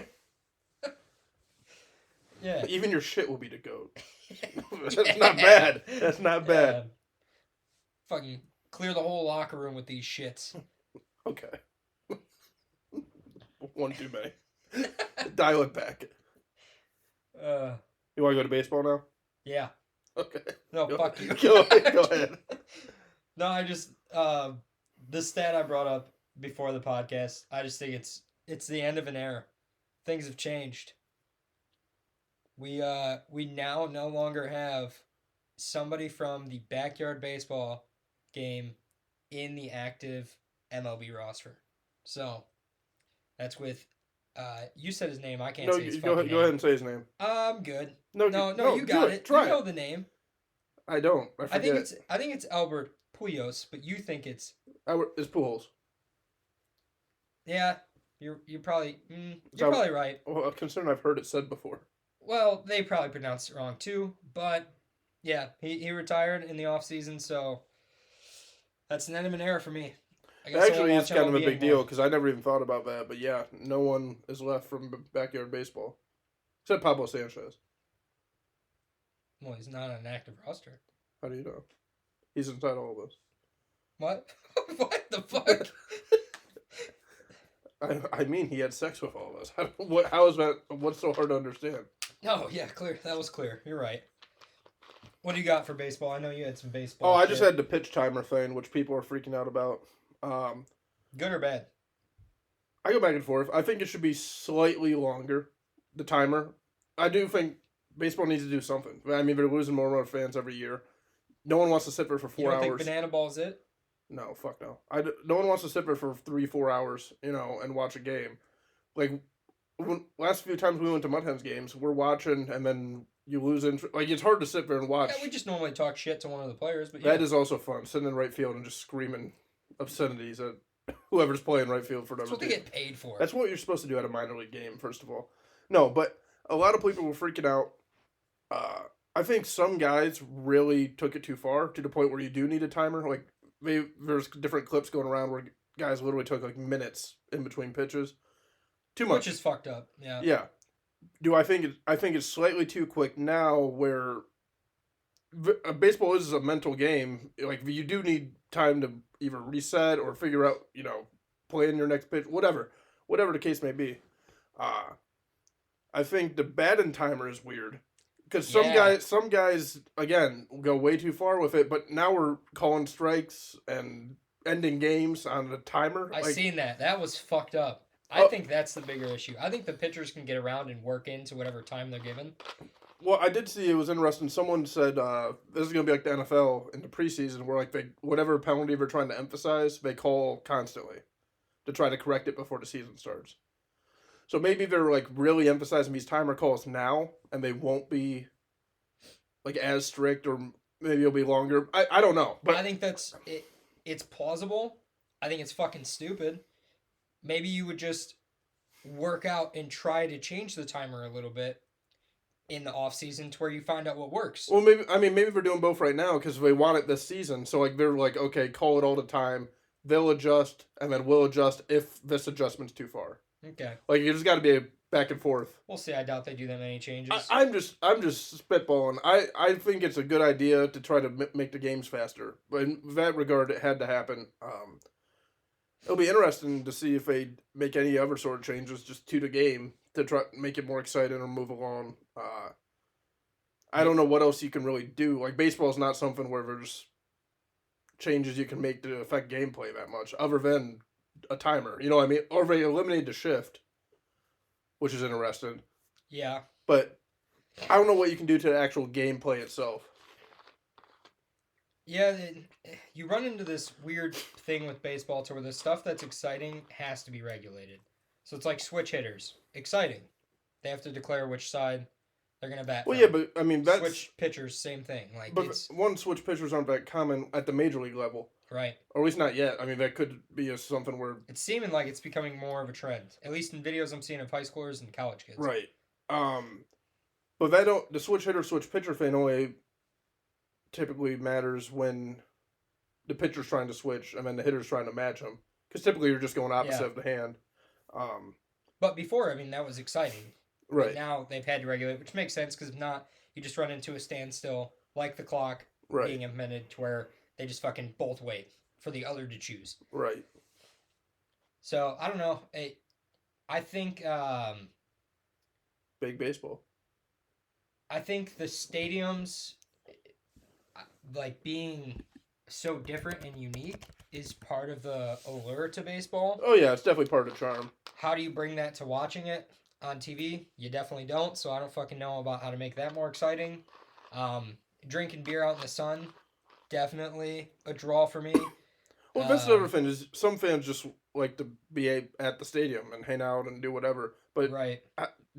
Yeah. Even your shit will be the GOAT. That's Yeah. not bad. That's not bad. Yeah. Fucking clear the whole locker room with these shits. Okay. One too many. Dial it back. You want to go to baseball now? Yeah. Okay. No, fuck you. Go ahead. No, I just the stat I brought up before the podcast, I just think it's the end of an era. Things have changed. We now no longer have somebody from the backyard baseball game in the active MLB roster. So that's with you said his name. I can't No, say his go fucking name. ahead and say his name. I'm good. No, No, you got it. Try You know it. the name. I don't. I forget. I think it's Albert Pujols, but you think it's It's Pujols. yeah. You're probably probably right. Well, I'm concerned I've heard it said before. Well, they probably pronounced it wrong too, but yeah, he retired in the offseason, so that's an end of an era for me. Actually, it's kind of a big deal because I never even thought about that. But yeah, no one is left from backyard baseball except Pablo Sanchez. Well, he's not on an active roster. How do you know? He's inside all of us. What? What the fuck? I mean, he had sex with all of us. How is that? What's so hard to understand? Oh yeah, clear. That was clear. You're right. What do you got for baseball? I know you had some baseball. Oh, I just had the pitch timer thing, which people are freaking out about. Good or bad? I go back and forth. I think it should be slightly longer, the timer. I do think baseball needs to do something. I mean, they're losing more and more fans every year. No one wants to sit there for 4 You don't hours. think banana ball's it? No, fuck no. No one wants to sit there for 3-4 hours, and watch a game. Like, last few times we went to Mud Hens games, we're watching and then you lose interest. Like, it's hard to sit there and watch. Yeah, we just normally talk shit to one of the players, but yeah. That is also fun, sitting in right field and just screaming obscenities at whoever's playing right field for That's another what they team. get paid for. That's what you're supposed to do at a minor league game, first of all. No, but a lot of people were freaking out. I think some guys really took it too far to the point where you do need a timer. Like, there's different clips going around where guys literally took like minutes in between pitches. Too much. Which is fucked up. Yeah. Yeah. I think it's slightly too quick now where baseball is a mental game. Like, you do need time to either reset or figure out, play in your next pitch, whatever the case may be. I think the batting timer is weird because some guys again go way too far with it. But now we're calling strikes and ending games on the timer. I seen that. That was fucked up. I think that's the bigger issue. I think the pitchers can get around and work into whatever time they're given. Well, I did see it was interesting. Someone said this is going to be like the NFL in the preseason where like whatever penalty they're trying to emphasize, they call constantly to try to correct it before the season starts. So maybe they're like really emphasizing these timer calls now and they won't be like as strict or maybe it'll be longer. I don't know. But I think that's it. It's plausible. I think it's fucking stupid. Maybe you would just work out and try to change the timer a little bit in the off season to where you find out what works. Well, maybe they're doing both right now because they want it this season. So like they're like, okay, call it all the time. They'll adjust and then we'll adjust if this adjustment's too far. Okay. Like you just got to be a back and forth. We'll see. I doubt they do that many changes. I'm just spitballing. I think it's a good idea to try to make the games faster. But in that regard, it had to happen. It'll be interesting to see if they make any other sort of changes just to the game to try to make it more exciting or move along. I don't know what else you can really do. Like baseball is not something where there's changes you can make to affect gameplay that much, other than a timer. You know what I mean? Or they eliminate the shift, which is interesting. Yeah. But I don't know what you can do to the actual gameplay itself. Yeah, you run into this weird thing with baseball to where the stuff that's exciting has to be regulated. So it's like switch hitters. Exciting. They have to declare which side they're going to bat Well, from. yeah, but I mean, that's... Switch pitchers, same thing. Like, but switch pitchers aren't that common at the major league level. Right. Or at least not yet. I mean, that could be something where... It's seeming like it's becoming more of a trend. At least in videos I'm seeing of high schoolers and college kids. Right. But the switch hitter, switch pitcher thing only typically matters when the pitcher's trying to switch and then the hitter's trying to match him. Because typically you're just going opposite Yeah. of the hand. But before, I mean, that was exciting. Right. But now they've had to regulate, which makes sense because if not, you just run into a standstill like the clock Right. being implemented to where they just fucking both wait for the other to choose. Right. So I don't know. I think Big baseball. I think the stadiums, like being so different and unique, is part of the allure to baseball. Oh yeah, it's definitely part of the charm. How do you bring that to watching it on TV? You definitely don't. So I don't fucking know about how to make that more exciting. Drinking beer out in the sun, definitely a draw for me. Well, that's the other thing is some fans just like to be at the stadium and hang out and do whatever. But Right.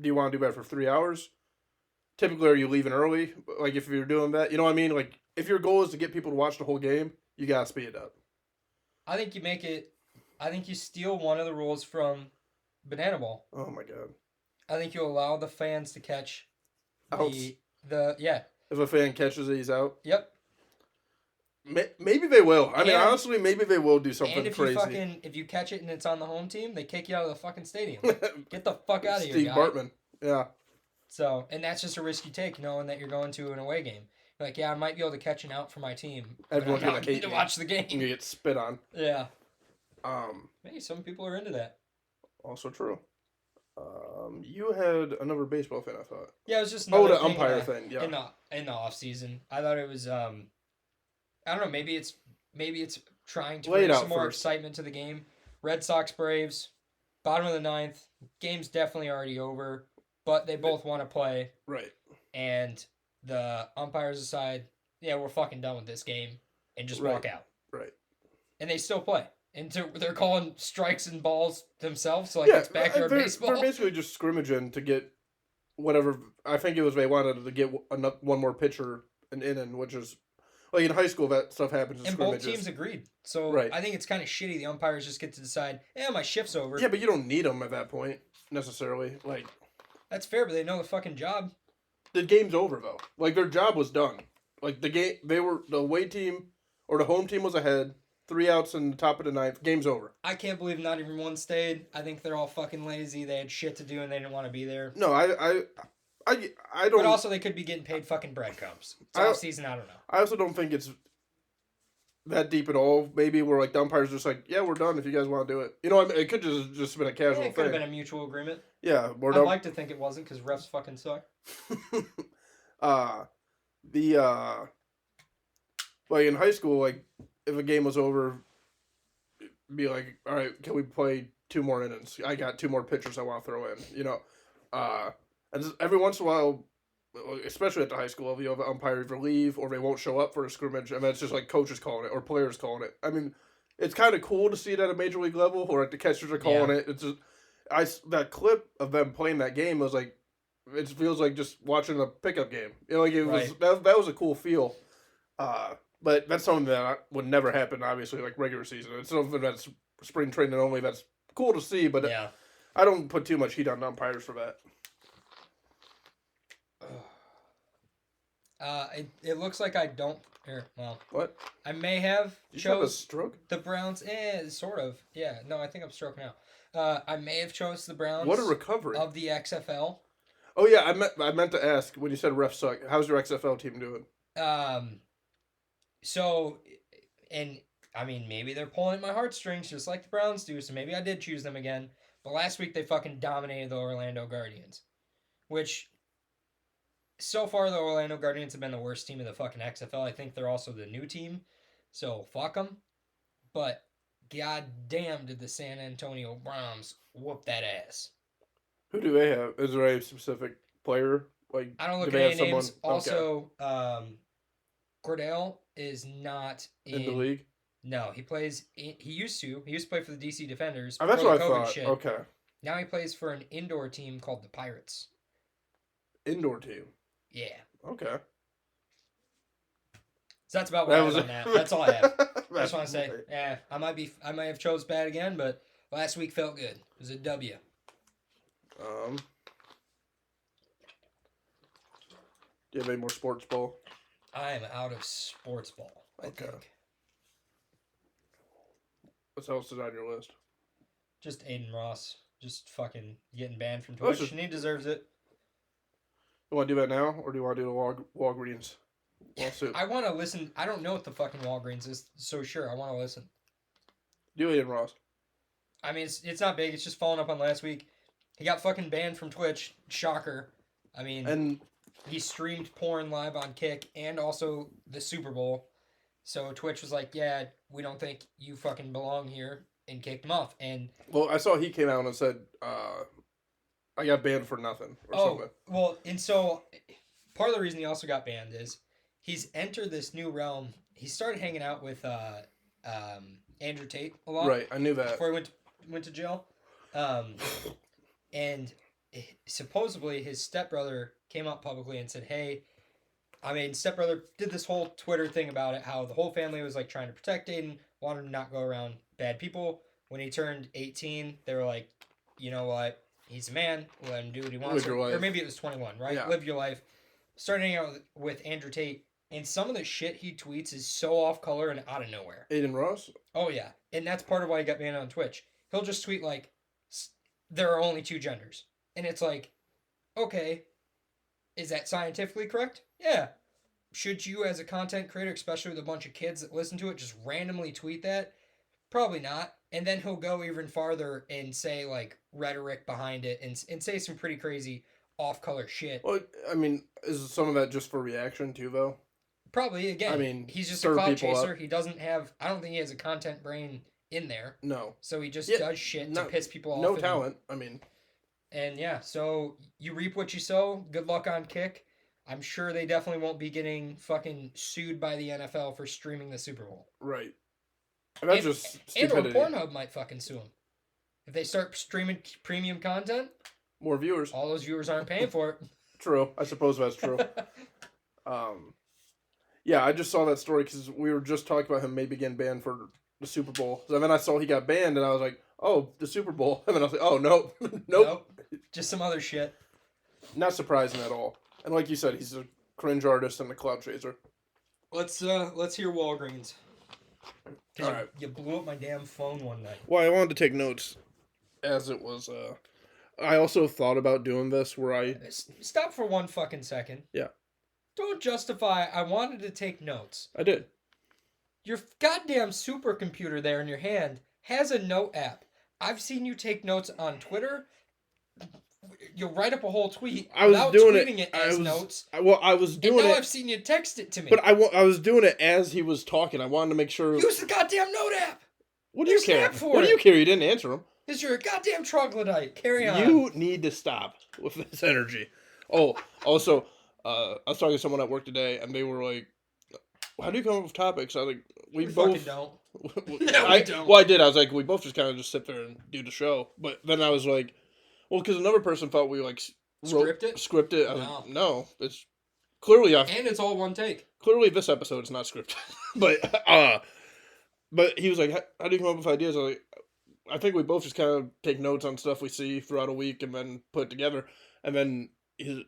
Do you want to do that for 3 hours? Typically, are you leaving early? Like if you're doing that, you know what I mean? Like if your goal is to get people to watch the whole game, you gotta speed it up. I think you make it. I think you steal one of the rules from Banana Ball. Oh my god. I think you allow the fans to catch Outs. the yeah. If a fan catches it, he's out. Yep. Maybe they will. I mean, And- honestly, maybe they will do something And if crazy. if you catch it and it's on the home team, they kick you out of the fucking stadium. Get the fuck out of here, Steve guy. Bartman. Yeah. So, and that's just a risk you take, knowing that you're going to an away game. You're like, yeah, I might be able to catch an out for my team. Everyone's but I'm gonna not hate to me. watch the game. You get spit on. Yeah. Um. Maybe some people are into that. Also true. You had another baseball fan, I thought. Yeah, it was just Oh, another the thing, umpire thing. Yeah. in the off season. I thought it was I don't know, maybe it's trying to Lay it bring out some more first. excitement to the game. Red Sox Braves, bottom of the ninth. Game's definitely already over, but they both want to play, Right. and the umpires decide, yeah, we're fucking done with this game, and just walk out. Right. And they still play. And they're calling strikes and balls themselves, so Yeah, it's backyard baseball. They're basically just scrimmaging to get whatever. I think it was they wanted to get one more pitcher an inning, which is like in high school that stuff happens in And scrimmages. both teams agreed. So Right. I think it's kind of shitty. The umpires just get to decide, my shift's over. Yeah, but you don't need them at that point necessarily. Like That's fair, but they know the fucking job. the game's over though. Like their job was done. Like the away team or the home team was ahead. 3 outs in the top of the ninth. Game's over. I can't believe not even one stayed. I think they're all fucking lazy. They had shit to do and they didn't want to be there. No, I don't. But also, they could be getting paid fucking breadcrumbs. It's off season. I don't know. I also don't think it's that deep at all. Maybe we're like the umpires just like, yeah, we're done if you guys want to do it. You know, I mean, it could just been a casual It could have thing. been a mutual agreement. Yeah, we're I'd done. like to think it wasn't because refs fucking suck. Like in high school, like if a game was over, be like, all right, can we play 2 more innings? I got 2 more pitchers I want to throw in. You know, and just every once in a while, especially at the high school level, you have an umpire either leave or they won't show up for a scrimmage, and then it's just like coaches calling it or players calling it. I mean, it's kind of cool to see it at a major league level, or like the catchers are calling it. It's just that clip of them playing that game was like, it feels like just watching a pickup game. You know, like it was that was a cool feel. But that's something that would never happen, obviously, like regular season. It's something that's spring training only. That's cool to see, but I don't put too much heat on umpires for that. It looks like I don't. Well, What? I may have Did you have a chose stroke? the Browns. Sort of. Yeah. No, I think I'm stroking out. I may have chose the Browns. What a recovery! Of the XFL. Oh yeah, I meant to ask when you said refs suck. How's your XFL team doing? So, and I mean, maybe they're pulling at my heartstrings just like the Browns do, so maybe I did choose them again. But last week they fucking dominated the Orlando Guardians. Which, so far the Orlando Guardians have been the worst team of the fucking XFL. I think they're also the new team, so fuck them. But, goddamn did the San Antonio Browns whoop that ass. Who do they have? Is there a specific player? Like I don't look do at they any have names. someone- Also, Cordell is not in the league? No, he plays. He used to play for the DC Defenders. Oh, that's before what the I COVID thought. shit. Okay. Now he plays for an indoor team called the Pirates. Indoor team. Yeah. Okay. So that's about what I have on that. That's all I have. I just want to say, right. I might have chose bad again, but last week felt good. It was a W. Do you have any more sports ball? I am out of sports ball. I Okay. think. What else is on your list? Just Adin Ross. Just fucking getting banned from Oh, that's Twitch. just- And he deserves it. You want to do that now, or do you want to do the Walgreens lawsuit? I want to listen. I don't know what the fucking Walgreens is, so sure, I want to listen. Do Ian Ross. I mean, it's not big. It's just following up on last week. He got fucking banned from Twitch. Shocker. I mean, And he streamed porn live on Kick and also the Super Bowl. So Twitch was like, yeah, we don't think you fucking belong here, and kicked him off. And well, I saw he came out and said, I got banned for nothing or something. Well, and so part of the reason he also got banned is he's entered this new realm. He started hanging out with Andrew Tate a lot. Right, I knew that. Before he went to jail. And supposedly his stepbrother came out publicly and said, hey, I mean, stepbrother did this whole Twitter thing about it, how the whole family was like trying to protect Aiden, wanted him to not go around bad people. When he turned 18, they were like, you know what? He's a man. Let him do what he wants. Live your life. Or maybe it was 21, right? Yeah. Live your life. Started hanging out with Andrew Tate, and some of the shit he tweets is so off color and out of nowhere. Aiden Ross? Oh, yeah. And that's part of why he got banned on Twitch. He'll just tweet like, there are only two genders. And it's like, okay, is that scientifically correct? Yeah. Should you, as a content creator, especially with a bunch of kids that listen to it, just randomly tweet that? Probably not. And then he'll go even farther and say, like, rhetoric behind it and say some pretty crazy off-color shit. Well, I mean, is some of that just for reaction, too, though? Probably, again. I mean, he's just a stir clout people chaser. up. He doesn't have... I don't think he has a content brain in there. No. So he just Yeah, does shit to piss people off. No talent. I mean... And yeah, so you reap what you sow. Good luck on Kick. I'm sure they definitely won't be getting fucking sued by the NFL for streaming the Super Bowl. Right. And that's just And stupidity. or Pornhub might fucking sue them. If they start streaming premium content, more viewers. all those viewers aren't paying for it. True. I suppose that's true. Yeah, I just saw that story because we were just talking about him maybe getting banned for the Super Bowl. And then I saw he got banned, and I was like, oh, the Super Bowl. And then I was like, oh, no. Nope. Just some other shit. Not surprising at all. And like you said, he's a cringe artist and a clout chaser. Let's hear Walgreens. Because All right. you blew up my damn phone one night. Well, I wanted to take notes as it was. I also thought about doing this where I... Stop for 1 fucking second. Yeah. Don't justify, I wanted to take notes. I did. Your goddamn supercomputer there in your hand has a note app. I've seen you take notes on Twitter. You'll write up a whole tweet without tweeting it as notes. I was doing and now it. I've seen you text it to me. But I was doing it as he was talking. I wanted to make sure... Use the goddamn note app! What do you care? Snap for What do it. you care? You didn't answer him. Because you're a goddamn troglodyte. Carry on. You need to stop with this energy. Oh, also, I was talking to someone at work today, and they were like, how do you come up with topics? I was like, we both... fucking don't. we don't. Well, I did. I was like, we both just kind of just sit there and do the show. But then I was like, well, because another person thought we like script it. I was like, no, it's clearly off. And it's all one take. Clearly, this episode is not scripted. but he was like, how do you come up with ideas? I was like, I think we both just kind of take notes on stuff we see throughout a week and then put it together. And then he's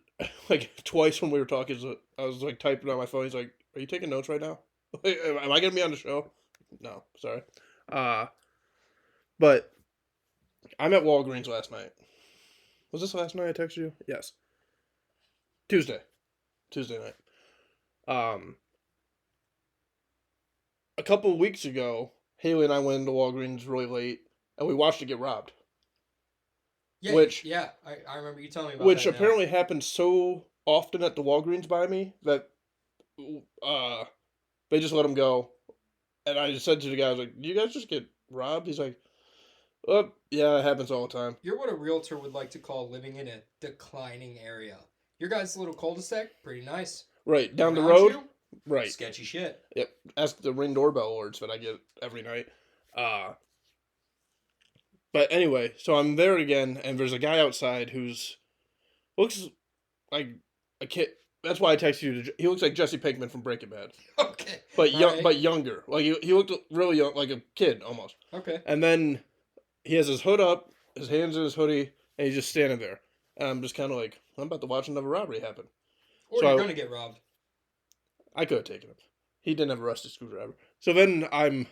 like twice when we were talking, I was like typing on my phone. He's like, are you taking notes right now? Am I gonna be on the show? No, sorry. But I'm at Walgreens last night. Was this last night I texted you? Yes. Tuesday night. A couple of weeks ago, Haley and I went into Walgreens really late, and we watched it get robbed. Yeah, I remember you telling me about which that. Which apparently happens so often at the Walgreens by me that they just let them go. And I just said to the guy, I was like, do you guys just get robbed? He's like, oh, yeah, it happens all the time. You're what a realtor would like to call living in a declining area. Your guys' little cul-de-sac, pretty nice. Right, down the Around road. you, right. Sketchy shit. Yep. Ask the Ring doorbell alerts that I get every night. But anyway, so I'm there again, and there's a guy outside who's looks like a kid. That's why I texted you. He looks like Jesse Pinkman from Breaking Bad. Okay. But but younger. Like he looked really young, like a kid almost. Okay. And then he has his hood up, his hands in his hoodie, and he's just standing there. And I'm just kind of like, I'm about to watch another robbery happen. Or so you're going to get robbed. I could have taken him. He didn't have a rusty screwdriver. So then I'm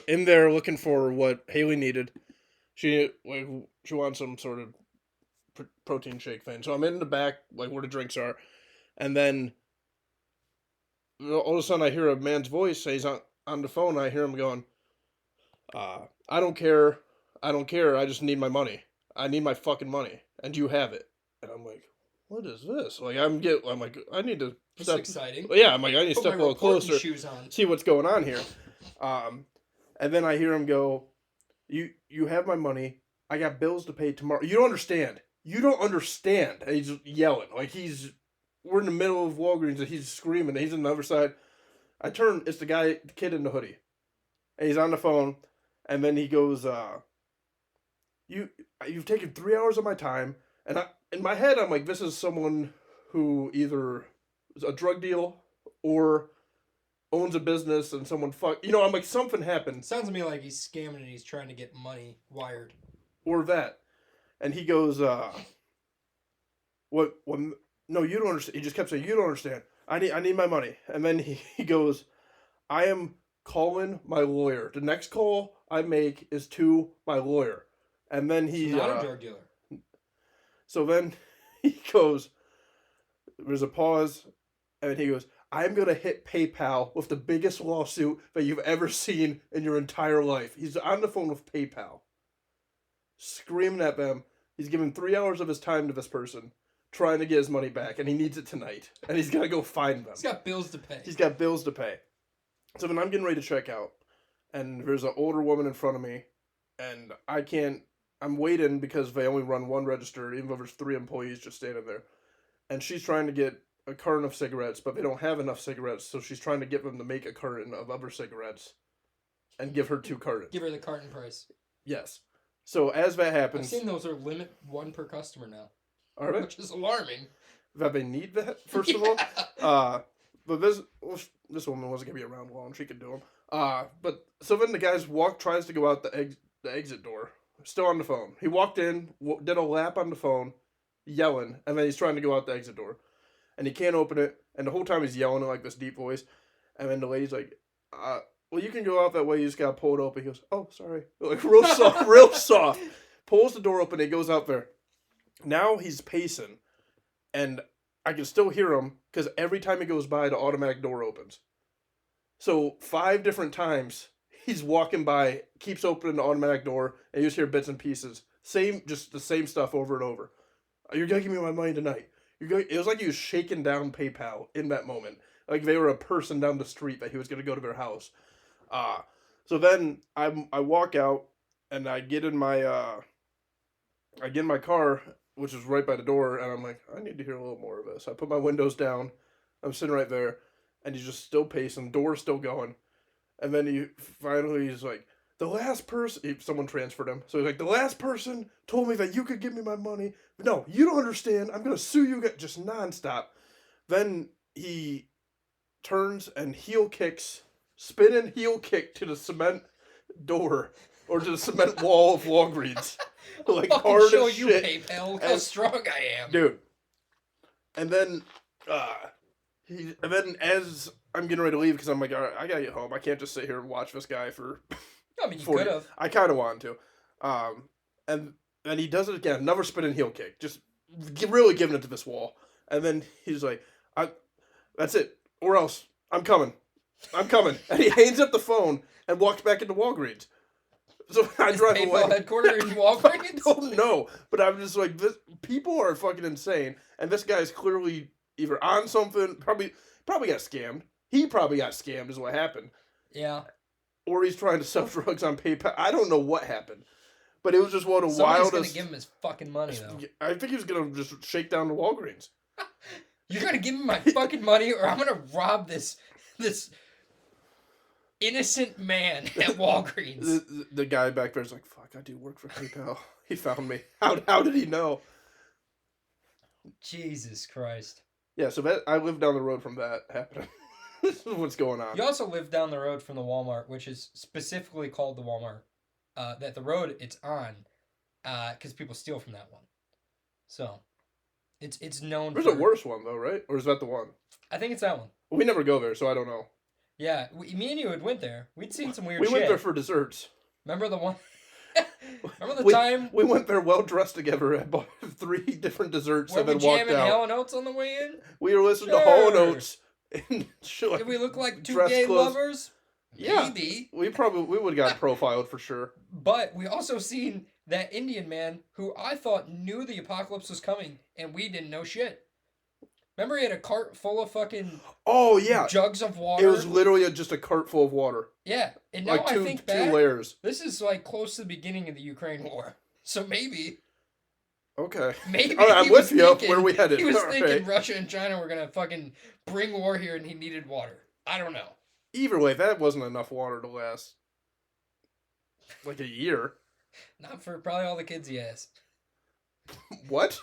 in there looking for what Haley needed. She wants some sort of protein shake thing. So I'm in the back, like where the drinks are, and then all of a sudden I hear a man's voice. He's on the phone. I hear him going, "I don't care. I don't care. I just need my money. I need my fucking money, and you have it." And I'm like, "What is this?" Like I'm like, I need to It's step. exciting. Yeah, I'm like, I need to Put step my a little reporting closer, shoes on. see what's going on here. And then I hear him go, "You have my money. I got bills to pay tomorrow. You don't understand. You don't understand." And he's yelling like we're in the middle of Walgreens and he's screaming. And he's on the other side. I turn. It's the kid in the hoodie, and he's on the phone. And then he goes, "You've taken 3 hours of my time." And in my head, I'm like, this is someone who either is a drug deal or owns a business and someone I'm like, something happened. Sounds to me like he's scamming and he's trying to get money wired. Or that. And he goes, what, no, you don't understand. He just kept saying, "You don't understand. I need my money." And then he goes, "I am calling my lawyer. The next call I make is to my lawyer." And then He's not a drug dealer. So then he goes, there's a pause, and he goes, "I'm going to hit PayPal with the biggest lawsuit that you've ever seen in your entire life." He's on the phone with PayPal, screaming at them. He's giving 3 hours of his time to this person, trying to get his money back, and he needs it tonight. And he's got to go find them. He's got bills to pay. He's got bills to pay. So then I'm getting ready to check out, and there's an older woman in front of me, and I'm waiting because they only run one register, even though there's 3 employees just standing there. And she's trying to get a carton of cigarettes, but they don't have enough cigarettes, so she's trying to get them to make a carton of other cigarettes and give her 2 cartons. Give her the carton price. Yes. So as that happens... I've seen those are limit 1 per customer now. Are they? Which is alarming. That they need that, first of all. But this woman wasn't going to be around long. She could do them. But so then the guy's tries to go out the exit door. Still on the phone. He walked in, did a lap on the phone, yelling, and then he's trying to go out the exit door. And he can't open it, and the whole time he's yelling in like this deep voice. And then the lady's like, "Well, you can go out that way, you just gotta pull it open." He goes, "Oh, sorry." Like real soft, real soft. Pulls the door open, and he goes out there. Now he's pacing, and I can still hear him, because every time he goes by, the automatic door opens. So 5 different times, he's walking by, keeps opening the automatic door, and you just hear bits and pieces. Just the same stuff over and over. "You're gonna give me my money tonight. It was like he was shaking down PayPal in that moment. Like they were a person down the street that he was going to go to their house. So then I walk out and I get in my car, which is right by the door, and I'm like, I need to hear a little more of this. I put my windows down. I'm sitting right there, and he's just still pacing. Door's still going. And then he's like, "The last person..." Someone transferred him. So he's like, "The last person told me that you could give me my money. No, you don't understand. I'm going to sue you." Just nonstop. Then he turns and spinning heel kick to the cement door or to the cement wall of Walgreens. Like hard show as you shit. PayPal. Look how strong I am. Dude. And then, as I'm getting ready to leave, because I'm like, all right, I gotta get home. I can't just sit here and watch this guy for... I mean, you could have. I kind of wanted to. And he does it again. Another spinning heel kick. Just really giving it to this wall. And then he's like, "That's it. Or else. I'm coming. I'm coming." And he hangs up the phone and walks back into Walgreens. So I drive away. Headquarters in Walgreens? I don't know. But I'm just like, people are fucking insane. And this guy's clearly either on something. Probably got scammed. He probably got scammed is what happened. Yeah. Or he's trying to sell drugs on PayPal. I don't know what happened. But it was just one of the Someone's wildest... going to give him his fucking money, though. I think he was going to just shake down the Walgreens. You're going to give me my fucking money, or I'm going to rob this innocent man at Walgreens. The guy back there's like, "Fuck, I do work for PayPal." He found me. How did he know? Jesus Christ. Yeah, so I live down the road from that happening. This is what's going on. You also live down the road from the Walmart, which is specifically called the Walmart. That the road it's on, because people steal from that one. So, it's known. There's a worse one though, right? Or is that the one? I think it's that one. We never go there, so I don't know. Yeah, me and you had went there. We'd seen some weird We shit. went there for desserts. Remember the one? Remember the time we went there well dressed together and bought 3 different desserts where and we then walked jamming out. Hall & Oates on the way in? We were listening to Hall & Oates and shit. Did we look like 2 dress gay clothes. lovers? Yeah. Maybe. We would have gotten profiled for sure. But we also seen that Indian man who I thought knew the apocalypse was coming, and we didn't know shit. Remember he had a cart full of fucking jugs of water? It was literally just a cart full of water. Yeah, and now Like I think back, 2 layers. this is like close to the beginning of the Ukraine war. So maybe Okay. Maybe All right, I'm he with was you. thinking, Where are we headed? He was All thinking right. Russia and China were gonna fucking bring war here, and he needed water. I don't know. Either way, that wasn't enough water to last like a year. Not for probably all the kids he has. What?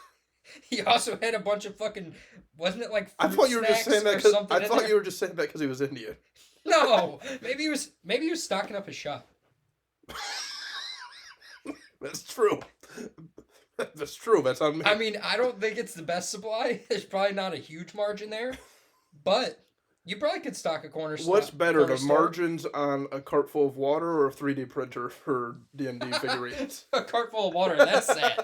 He also had a bunch of fucking. Wasn't it like? I thought you were just saying that because you were just saying that because he was Indian. No, maybe he was stocking up his shop. That's true. That's true. That's on me. I mean, I don't think it's the best supply. There's probably not a huge margin there, but you probably could stock a corner store. What's better, the margins on a cart full of water or a 3D printer for D&D figurines? A cart full of water. That's sad.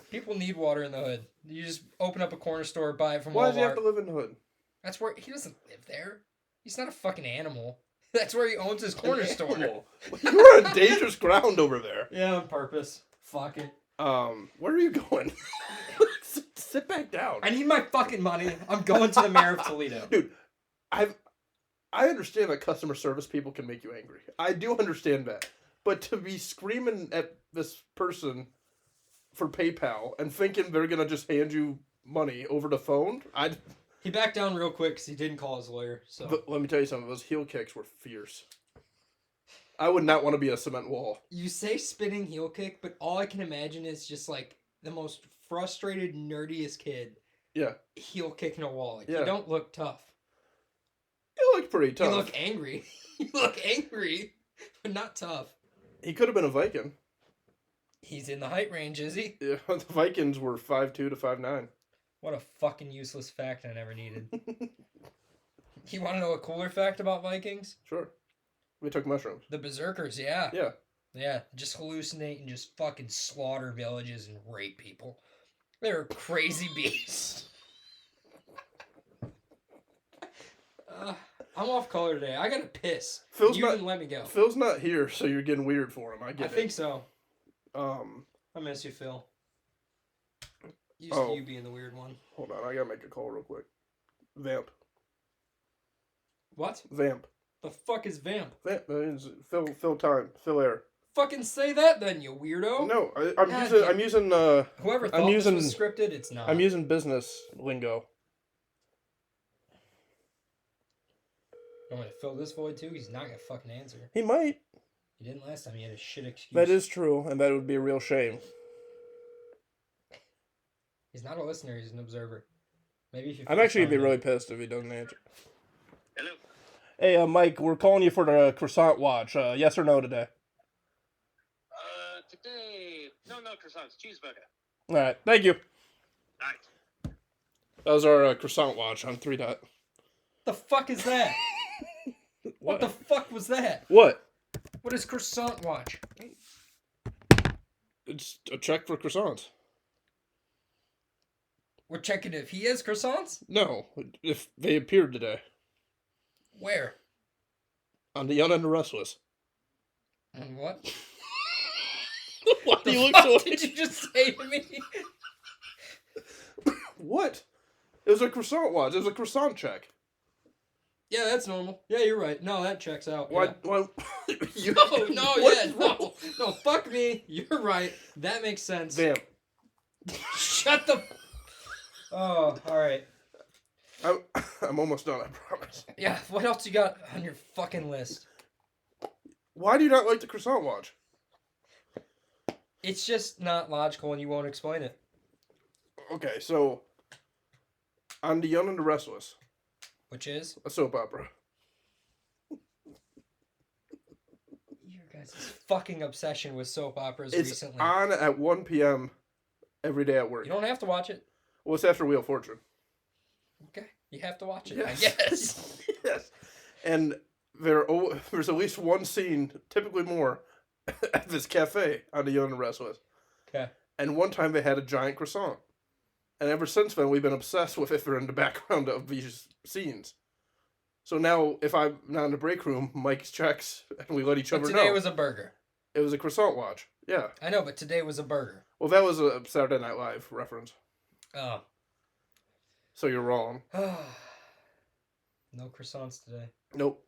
People need water in the hood. You just open up a corner store, buy it from Walmart. Why does he have to live in the hood? That's where he doesn't live there. He's not a fucking animal. That's where he owns his corner store. You are on dangerous ground over there. Yeah, on purpose. Fuck it. Where are you going? Sit back down. I need my fucking money. I'm going to the mayor of Toledo. Dude, I understand that customer service people can make you angry. I do understand that. But to be screaming at this person for PayPal and thinking they're going to just hand you money over the phone, He backed down real quick because he didn't call his lawyer. So. But let me tell you something. Those heel kicks were fierce. I would not want to be a cement wall. You say spinning heel kick, but all I can imagine is just like the most frustrated, nerdiest kid. Yeah. Heel kicking a wall. Like, yeah. You don't look tough. You look pretty tough. You look angry. You look angry, but not tough. He could have been a Viking. He's in the height range, is he? Yeah, the Vikings were 5'2" to 5'9". What a fucking useless fact I never needed. You want to know a cooler fact about Vikings? Sure. We took mushrooms. The Berserkers, yeah. Yeah. Yeah, just hallucinate and just fucking slaughter villages and rape people. They're crazy beasts. I'm off color today. I gotta piss. You didn't let me go. Phil's not here, so you're getting weird for him. I think so. I miss you, Phil. Used to you being the weird one. Hold on, I gotta make a call real quick. Vamp. What? Vamp. The fuck is Vamp? Vamp means Phil time. Phil air. Fucking say that then, you weirdo. No, I'm using whoever thought this was scripted, it's not. I'm using business lingo. I'm gonna fill this void too. He's not gonna fucking answer. He might. He didn't last time. He had a shit excuse. That is true, and that would be a real shame. He's not a listener. He's an observer. Maybe if you. I'm actually gonna be really pissed if he doesn't answer. Hello. Hey, Mike, we're calling you for the croissant watch. Yes or no today? Today, no croissants, cheeseburger. All right, thank you. All right. That was our croissant watch on 3 Dot. The fuck is that? What the fuck was that? What? What is croissant watch? It's a check for croissants. We're checking if he has croissants? No, if they appeared today. Where? On the Young and the Restless. On what? Why do the you look fuck so... did you just say to me? What? It was a croissant watch. It was a croissant check. Yeah, that's normal. Yeah, you're right. No, that checks out. Why? Yeah. Why No, fuck me. You're right. That makes sense. Damn. Shut the... Oh, alright. I'm almost done, I promise. Yeah, what else you got on your fucking list? Why do you not like the croissant watch? It's just not logical and you won't explain it. Okay, so... On the Young and the Restless. Which is? A soap opera. Your guys' fucking obsession with soap operas It's recently. on at 1 p.m. every day at work. You don't have to watch it. Well, it's after Wheel of Fortune. Okay. You have to watch it, Yes. I guess. Yes. And there's at least one scene, typically more, at this cafe on the Young and Restless. Okay. And one time they had a giant croissant. And ever since then, we've been obsessed with if they're in the background of these scenes. So now, if I'm not in the break room, Mike checks, and we let each But other know. today was a burger. It was a croissant watch. Yeah. I know, but today was a burger. Well, that was a Saturday Night Live reference. Oh. So you're wrong. No croissants today. Nope.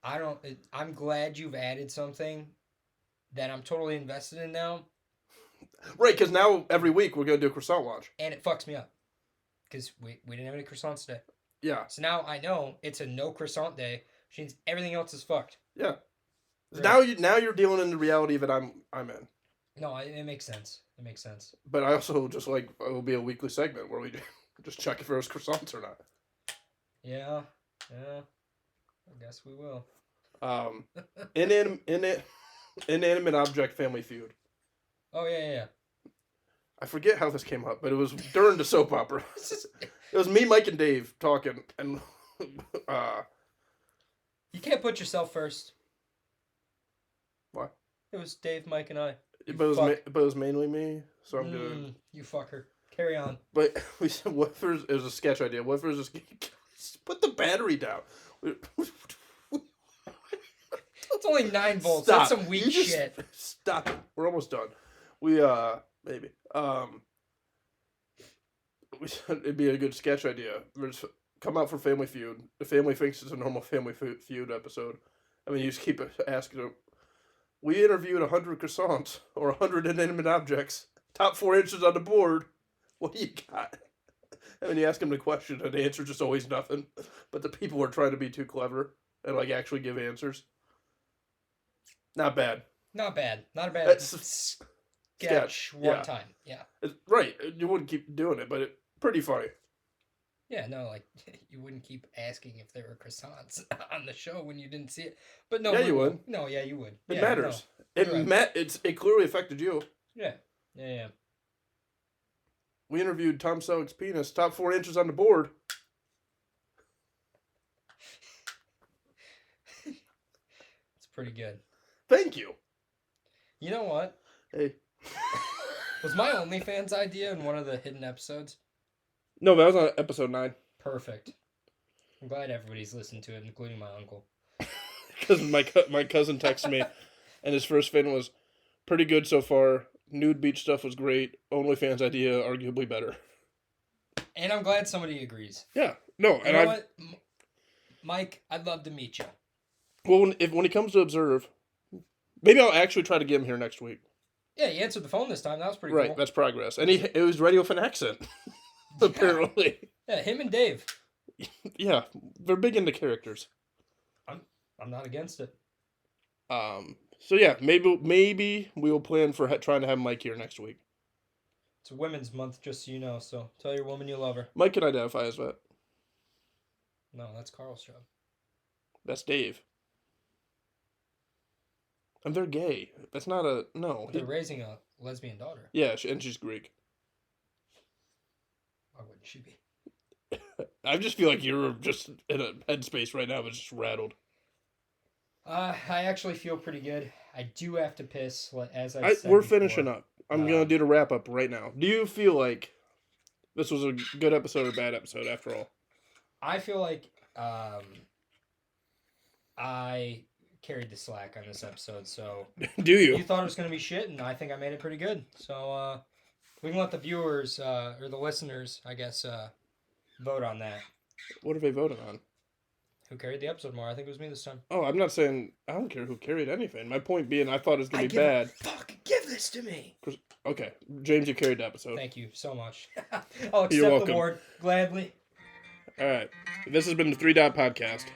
I'm glad you've added something that I'm totally invested in now, Right, because now every week we're going to do a croissant watch. and it fucks me up. Because we didn't have any croissants today. Yeah. So now I know it's a no croissant day, which means everything else is fucked. Yeah. Really. Now you're dealing in the reality that I'm in. No, it makes sense. It makes sense. But I also just like it will be a weekly segment where we just check if there's croissants or not. Yeah. I guess we will. Inanimate object family feud. Oh, yeah. I forget how this came up, but it was during the soap opera. It was me, Mike, and Dave talking, and You can't put yourself first. Why? It was Dave, Mike, and I. but it was mainly me, so I'm gonna. You fucker. Carry on. But we said, what if there's, it was a sketch idea. What if there's this, put the battery down. It's only 9 volts. Stop. That's some weak shit. Stop it. We're almost done. We maybe we said it'd be a good sketch idea. There's come out for Family Feud. The family thinks it's a normal Family Feud episode. I mean, you just keep asking them. We interviewed 100 croissants or 100 inanimate objects. Top 4 inches on the board. What do you got? And then you ask them the question, and the answer's just always nothing. But the people are trying to be too clever and like actually give answers. Not bad. Not bad. Not a bad That's sketch one yeah. time. Yeah. Right. You wouldn't keep doing it, but it's pretty funny. Yeah, no, like, you wouldn't keep asking if there were croissants on the show when you didn't see it. But no, Yeah, you would. No, yeah, you would. It Yeah, matters. no, It you're right. it clearly affected you. Yeah. We interviewed Tom Selleck's penis, top 4 inches on the board. It's pretty good. Thank you. You know what? Hey. Was my OnlyFans idea in one of the hidden episodes? No, that was on episode 9. Perfect. I'm glad everybody's listened to it, including my uncle. Because my cousin texted me, and his first fin was pretty good so far. Nude beach stuff was great. OnlyFans idea arguably better. And I'm glad somebody agrees. Yeah. No, You and know what? Mike, I'd love to meet you. Well, when he comes to observe, maybe I'll actually try to get him here next week. Yeah, he answered the phone this time. That was pretty Right, cool. that's progress. And it was ready with an accent, apparently. Yeah, him and Dave. Yeah, they're big into characters. I'm not against it. So yeah, maybe we will plan for trying to have Mike here next week. It's Women's Month, just so you know, so tell your woman you love her. Mike can identify as that. No, that's Carl's job. That's Dave. And they're gay. That's not a... No. They're raising a lesbian daughter. Yeah, and she's Greek. Why wouldn't she be? I just feel like you're just in a headspace right now, but just rattled. I actually feel pretty good. I do have to piss, as I said We're before. finishing up. I'm going to do the wrap up right now. Do you feel like this was a good episode or bad episode after all? I feel like I carried the slack on this episode, so... Do you? You thought it was going to be shit, and I think I made it pretty good. So, we can let the viewers, or the listeners, I guess, vote on that. What are they voting on? Who carried the episode more? I think it was me this time. Oh, I'm not saying... I don't care who carried anything. My point being, I thought it was going to be bad. Fuck, give this to me! Okay. James, you carried the episode. Thank you so much. I'll You're accept welcome. the award gladly. All right. This has been the 3 Dot Podcast.